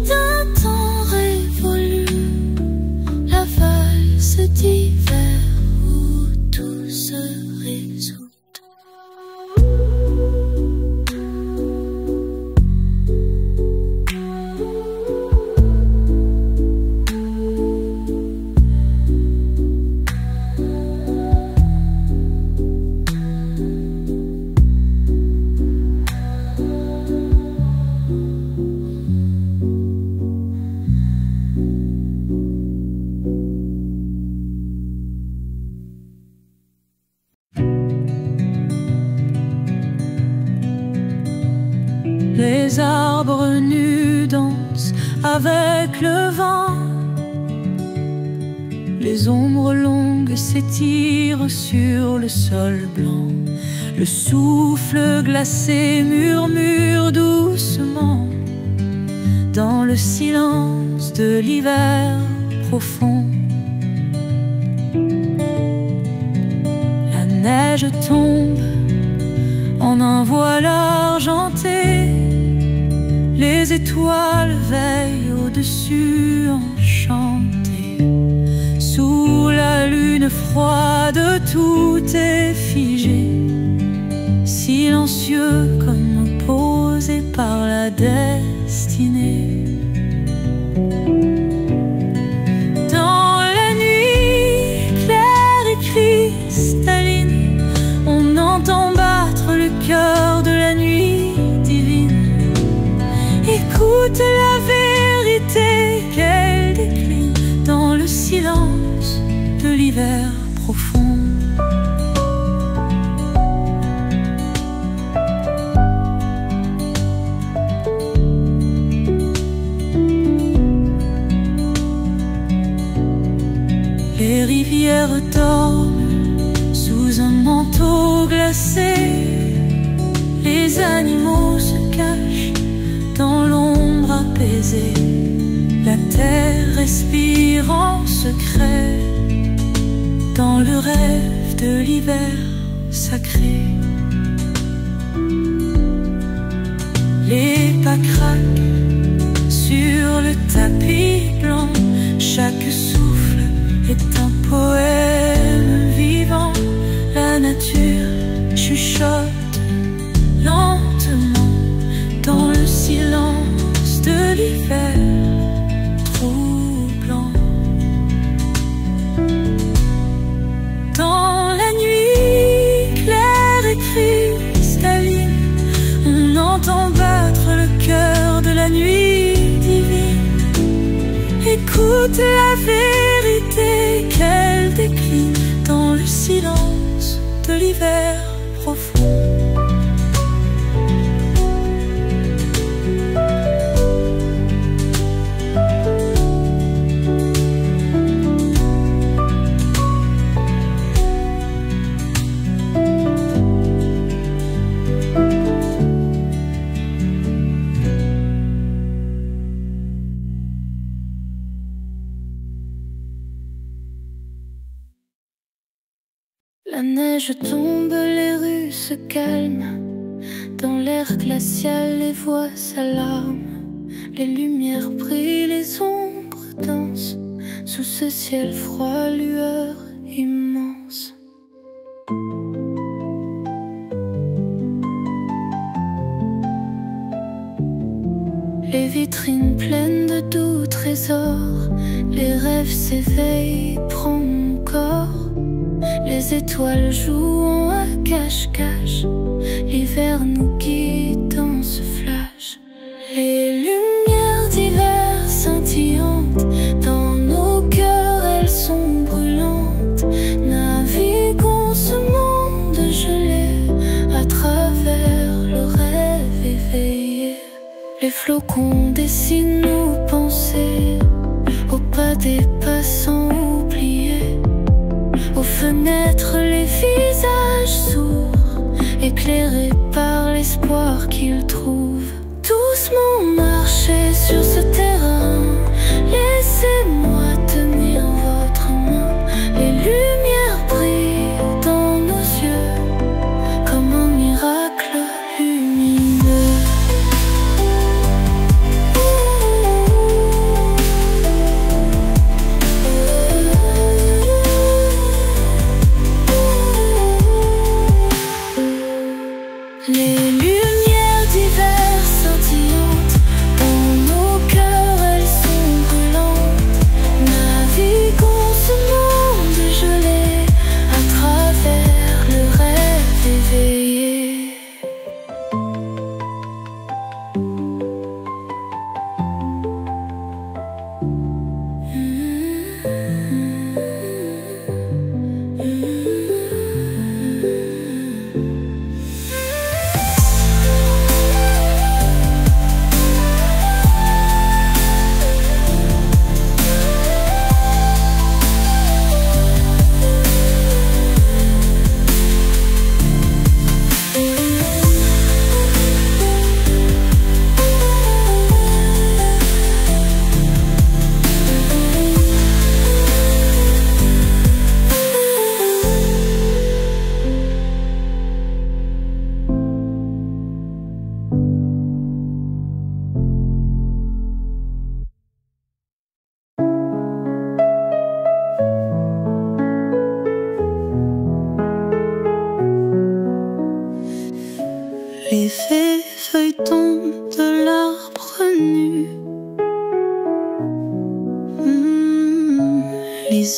d'un temps révolu, la valse d'hiver où tout se résout. Les arbres nus dansent avec le vent. Les ombres longues s'étirent sur le sol blanc. Le souffle glacé murmure doucement dans le silence de l'hiver profond. La neige tombe en un voile argenté. Les étoiles veillent au-dessus enchantées. Sous la lune froide, tout est figé, silencieux comme posé par la destinée. Dans la nuit claire et cristalline, on entend battre le cœur de la nuit divine. Écoute la vérité qu'elle décline dans le silence de l'hiver profond. Les rivières dorment sous un manteau glacé. Les animaux se cachent dans l'ombre apaisée. La terre respire en secret dans le rêve de l'hiver sacré. Les pas craquent sur le tapis blanc. Chaque souffle est un poème vivant. La nature chuchote lentement dans le silence de l'hiver troublant. Dans la nuit claire et cristalline, on entend battre le cœur de la nuit divine. Écoute la vérité qu'elle décline dans le silence de l'hiver profond. La neige tombe, les rues se calment. Dans l'air glacial, les voix s'alarment. Les lumières brillent, les ombres dansent sous ce ciel froid, lueur immense. Les vitrines pleines de doux trésors. Les rêves s'éveillent, prends mon corps. Les étoiles jouent à cache-cache. L'hiver nous guide dans ce flash. Les lumières d'hiver scintillantes dans nos cœurs, elles sont brûlantes. Naviguons ce monde gelé à travers le rêve éveillé. Les flocons dessinent nos pensées au pas des passants oubliés. Aux fenêtres, les visages sourds, éclairés par l'espoir qu'ils trouvent. Doucement marchez sur ce terrain, laissez-moi tenir votre main. Les lumières brillent dans nos yeux comme un miracle lumineux. Les lumières d'hiver scintillantes dans nos cœurs.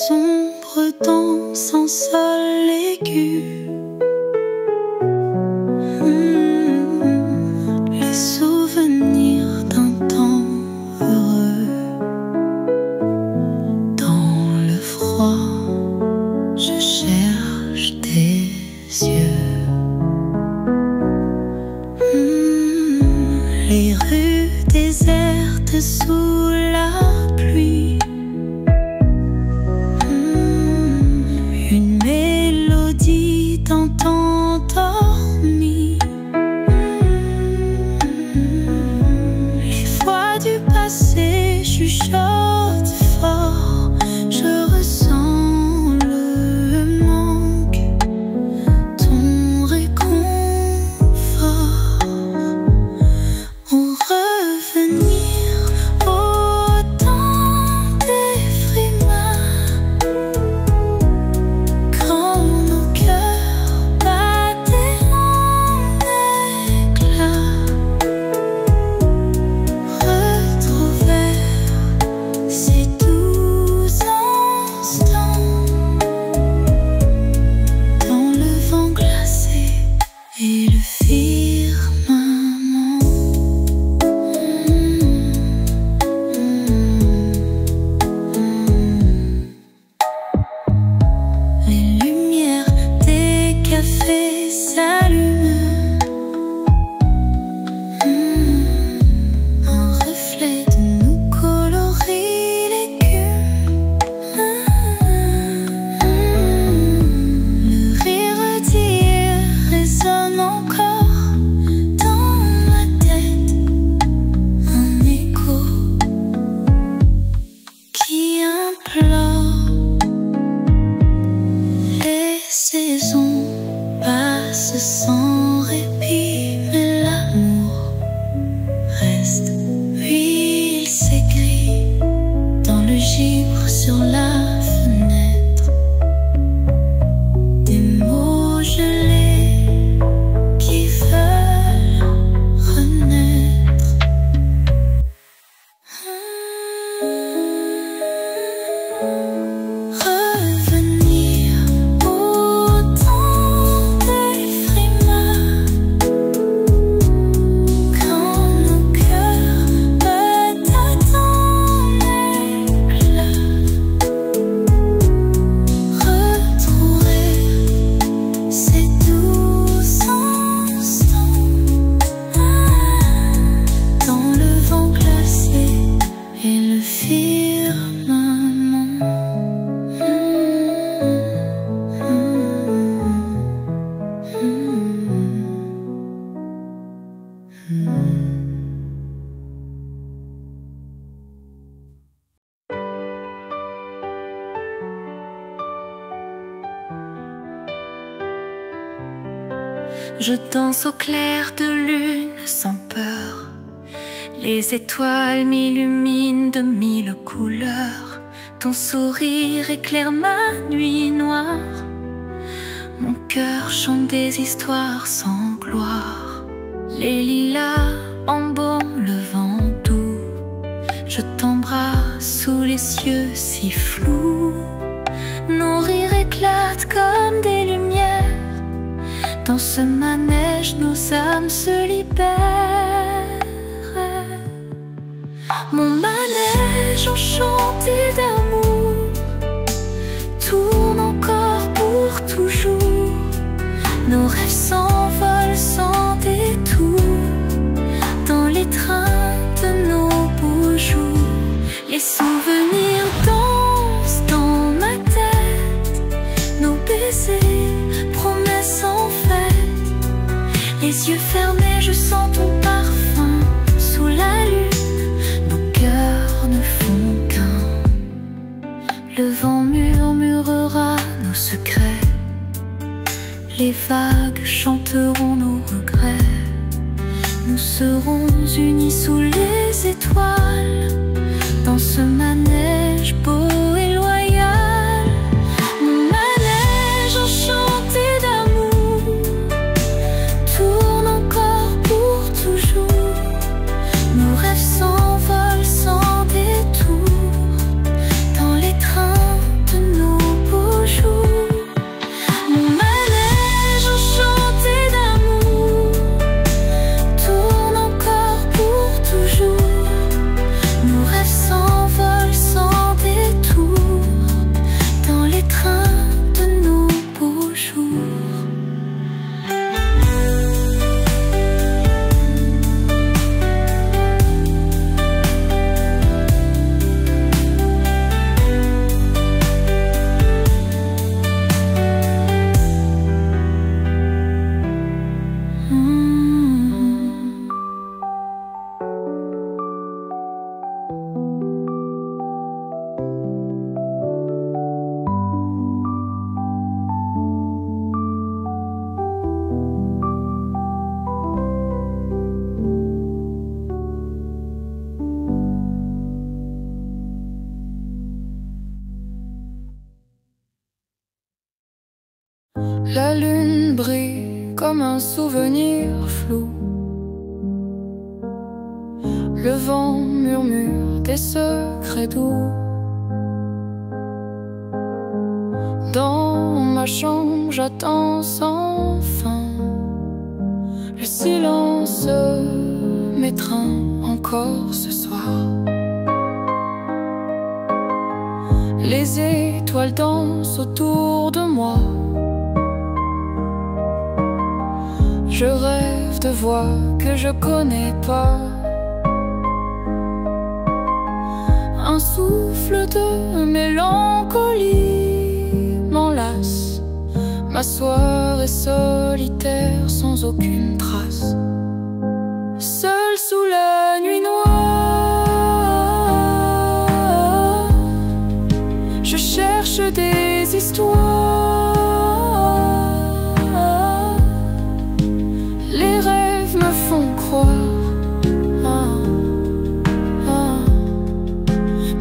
ombres dansent en sol aigu. Les souvenirs d'un temps heureux. Dans le froid, je cherche tes yeux. Les rues désertes sous la pluie. Une mélodie d'un temps endormi. Les voix du passé chuchotent fort. Je ressens le manque, ton réconfort. Au revenir au temps des frimas, quand nos cœurs battaient en éclats, retrouver ces doux instants dans le vent glacé et le firmament. Les lumières des cafés s'allument. Un reflet de nous colorie l'écume. Le rire d'hier résonne encore dans ma tête. Un écho qui implore. Les saisons passent sans répit, mais l'amour reste. Puis il s'écrit dans le givre sur la fenêtre. Des mots gelés qui veulent renaître. Revenir au temps des frimas, quand nos cœurs battaient en éclats. Retrouver ces doux instants dans le vent glacé et le firmament. Je danse au clair de lune sans peur. Les étoiles m'illuminent de mille couleurs. Ton sourire éclaire ma nuit noire. Mon cœur chante des histoires sans gloire. Les lilas embaument le vent doux. Je t'embrasse sous les cieux si flous. Nos rires éclatent comme des lumières. Dans ce manège, nos âmes se libèrent. Mon manège enchanté d'amour tourne encore pour toujours. Nos rêves s'envolent sans détour dans les trains de nos beaux jours. Les souvenirs dansent dans ma tête. Nos baisers, promesses en fête. Les yeux fermés, je sens ton parfum sous la lune. Nos cœurs ne font qu'un. Le vent murmurera nos secrets. Les vagues chanteront nos regrets. Nous serons unis sous les étoiles dans ce manège beau et loyal. Mon manège enchanté d'amour tourne encore pour toujours. Nos rêves s'envolent sans détour dans les trains de comme un souvenir flou. Le vent murmure des secrets doux. Dans ma chambre, j'attends sans fin. Le silence m'étreint encore ce soir. Les étoiles dansent autour de moi. Je rêve de voix que je connais pas. Un souffle de mélancolie m'enlace. Ma soirée solitaire sans aucune trace. Seul sous la nuit noire, je cherche des histoires. Les rêves me font croire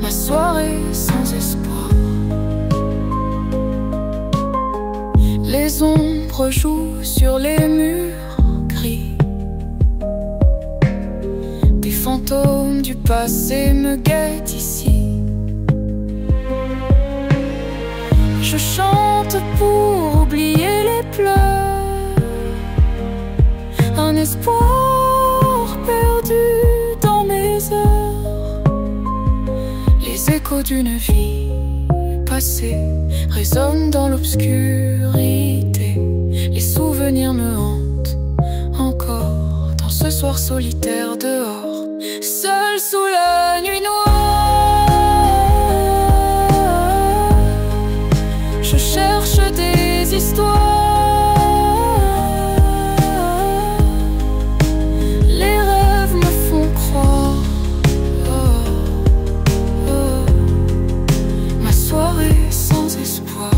ma soirée sans espoir. Les ombres jouent sur les murs gris. Des fantômes du passé me guettent ici. Je chante pour oublier les pleurs. Un espoir perdu dans mes heures. Les échos d'une vie passée résonnent dans l'obscurité. Les souvenirs me hantent encore dans ce soir solitaire dehors. Seul sous la nuit noire, je cherche des histoires. Les rêves me font croire ma soirée sans espoir.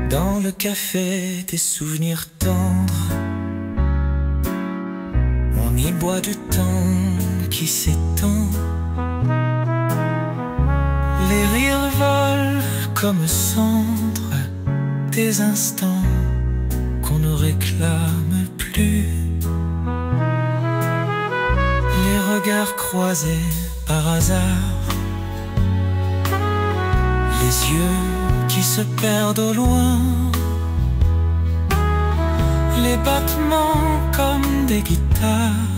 Dans le café des souvenirs tendres, on y boit du temps qui s'étend. Les rires volent comme cendres des instants qu'on ne réclame plus. Les regards croisés par hasard, les yeux qui se perdent au loin, les battements comme des guitares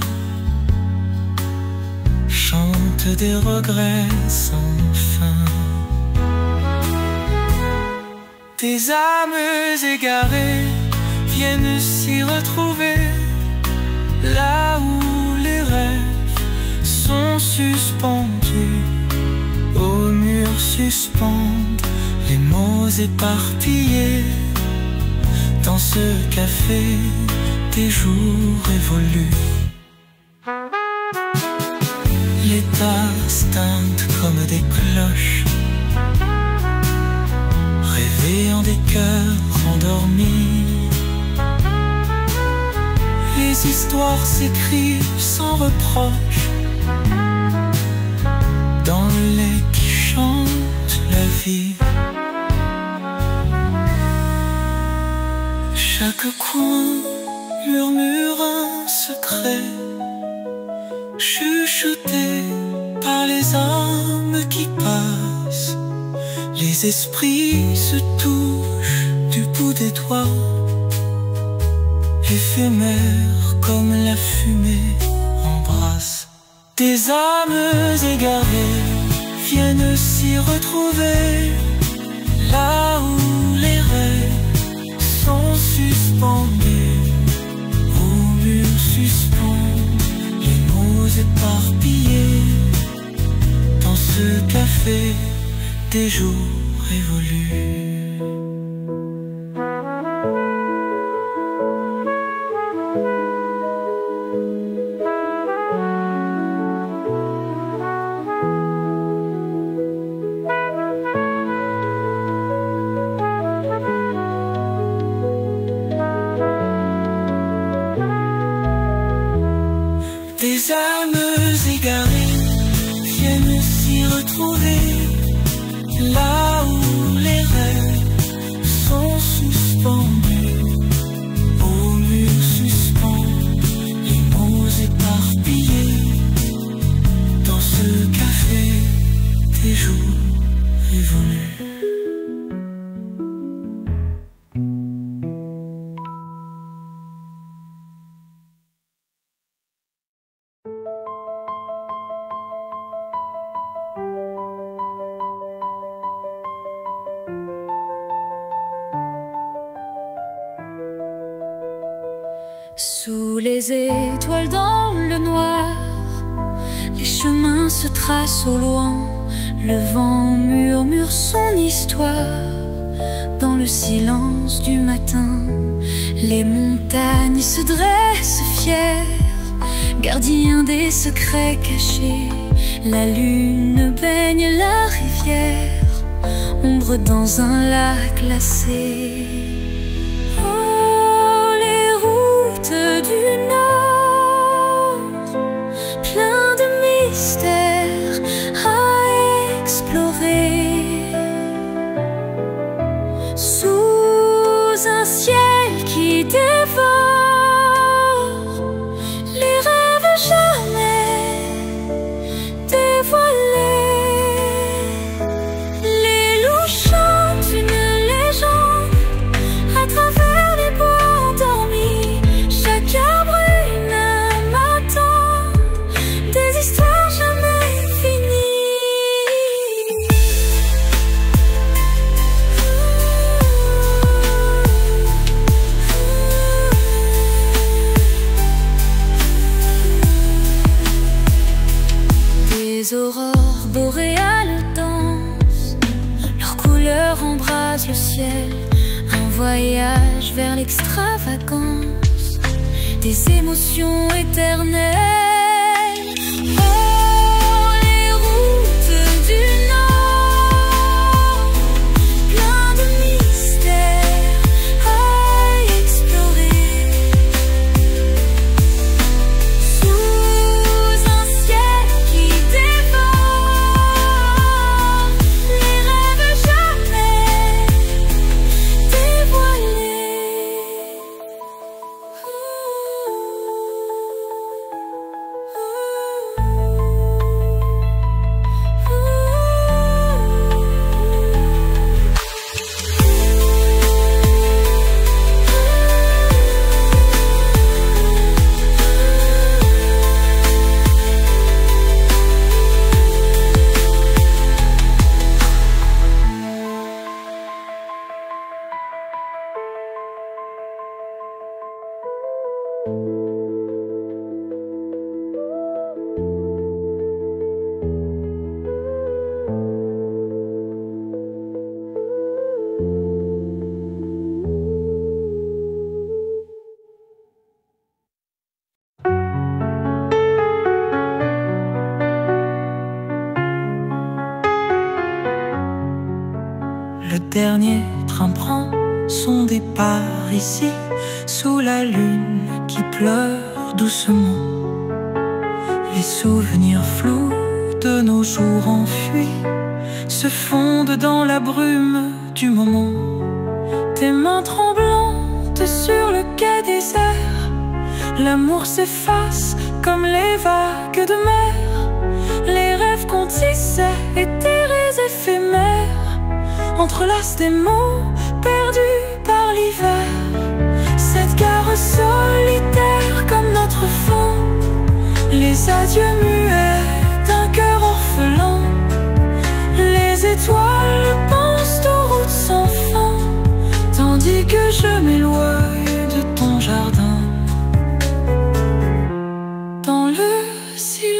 chantent des regrets sans fin. Des âmes égarées viennent s'y retrouver, là où les rêves sont suspendus. Au mur suspendent les mots éparpillés. Dans ce café, des jours évoluent. Les tasses teintent comme des cloches, réveillant des cœurs endormis. Les histoires s'écrivent sans reproche, dans le lait qui chante la vie. Chaque coin murmure un secret, chuchoté par les âmes qui passent. Les esprits se touchent du bout des doigts, éphémères comme la fumée embrasse. Des âmes égarées viennent s'y retrouver, là où les rêves sont suspendus. Au mur suspendus, les éparpillés dans ce café des jours révolus. Des âmes égarées viennent s'y retrouver, là où les rêves sont suspendus, au mur suspend, les mots éparpillés, dans ce café des jours révolus. Sous les étoiles dans le noir, les chemins se tracent au loin. Le vent murmure son histoire dans le silence du matin. Les montagnes se dressent fières, gardiens des secrets cachés. La lune baigne la rivière, ombre dans un lac glacé. Du Nord, plein de mystères à explorer, sous un ciel qui dévore les rêves jamais dévoilés. Les loups chantent une légende à travers les bois endormis. Chaque arbre une âme attend des histoires jamais finies. Des aurores boréales dansent, leurs couleurs embrasent le ciel. Un voyage vers l'extravagance, des émotions éternelles. Oh, les routes du Nord, plein de mystères à explorer, sous un ciel qui dévore les rêves jamais dévoilés. Le dernier train prend son départ ici, sous la lune qui pleure doucement. Les souvenirs flous de nos jours enfuis se fondent dans la brume du moment. Tes mains tremblantes sur le quai désert, l'amour s'efface comme les vagues de mer. Les rêves qu'on tissait, éthérés, éphémères, entrelacent des mots perdus par l'hiver. Cette gare solitaire comme notre fond, les adieux muets d'un cœur orphelin. Les étoiles pensent aux routes sans fin, tandis que je m'éloigne de ton jardin. Dans le silence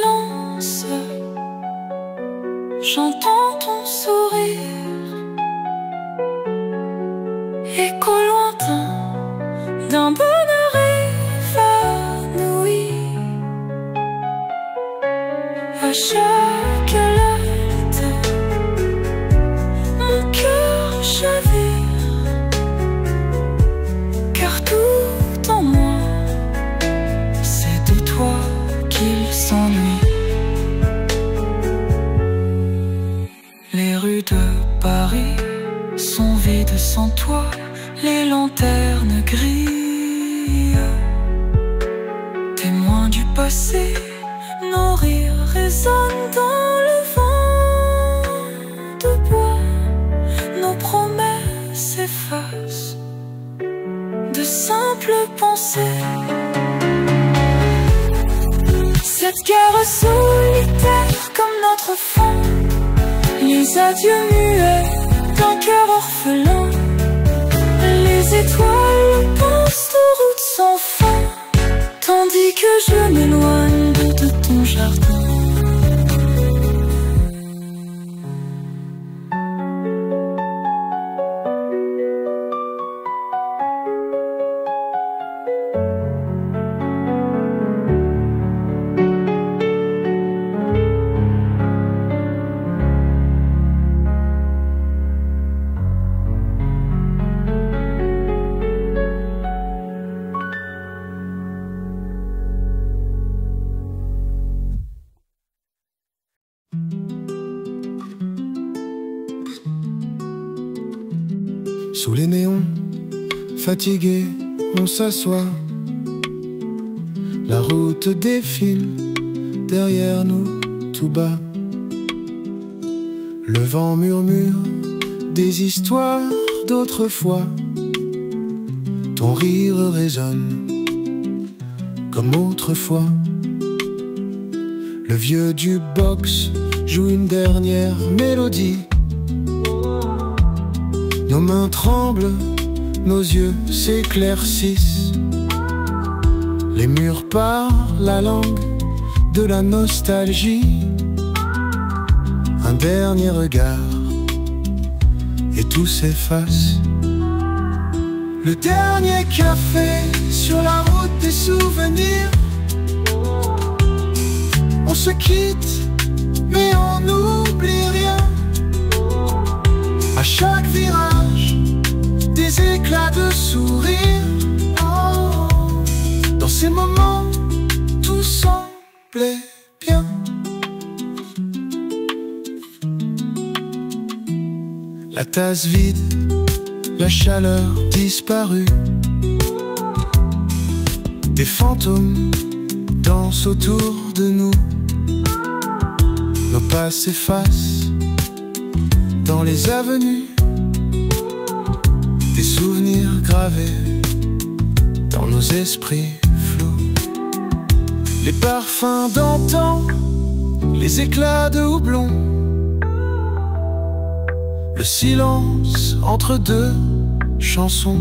j'entends ton sourire, écho lointain d'un bonheur évanoui. À chaque lettre, mon cœur chavire, car tout en moi, c'est de toi qu'il s'ennuie. Les rues de Paris sont vides sans toi, les lanternes grillent, témoins du passé, nos rires résonnent dans le vent de bois, nos promesses effacent de simples pensées. Cette guerre solitaire comme notre fond, les adieux muets d'un cœur orphelin, les étoiles pensent aux routes sans fin, tandis que je m'éloigne de ton jardin. Sous les néons, fatigués, on s'assoit. La route défile derrière nous tout bas. Le vent murmure des histoires d'autrefois. Ton rire résonne comme autrefois. Le vieux jukebox joue une dernière mélodie. Nos mains tremblent, nos yeux s'éclaircissent. Les murs parlent la langue de la nostalgie. Un dernier regard et tout s'efface. Le dernier café sur la route des souvenirs. On se quitte, mais on n'oublie rien. À chaque virage, des éclats de sourire. Oh, dans ces moments, tout semblait bien. La tasse vide, la chaleur disparue. Des fantômes dansent autour de nous. Nos pas s'effacent dans les avenues. Des souvenirs gravés dans nos esprits flous. Les parfums d'antan, les éclats de houblon. Le silence entre deux chansons.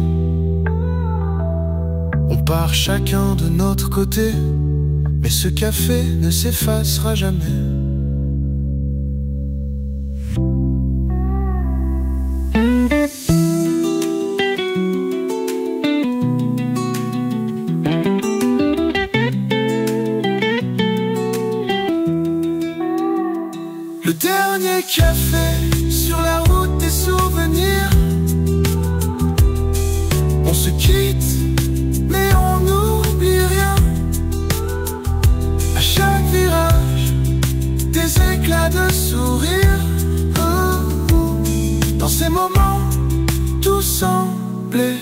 On part chacun de notre côté, mais ce café ne s'effacera jamais. Le dernier café sur la route des souvenirs. On se quitte, mais on n'oublie rien. À chaque virage, des éclats de sourire. Oh, oh. Dans ces moments, tout semblait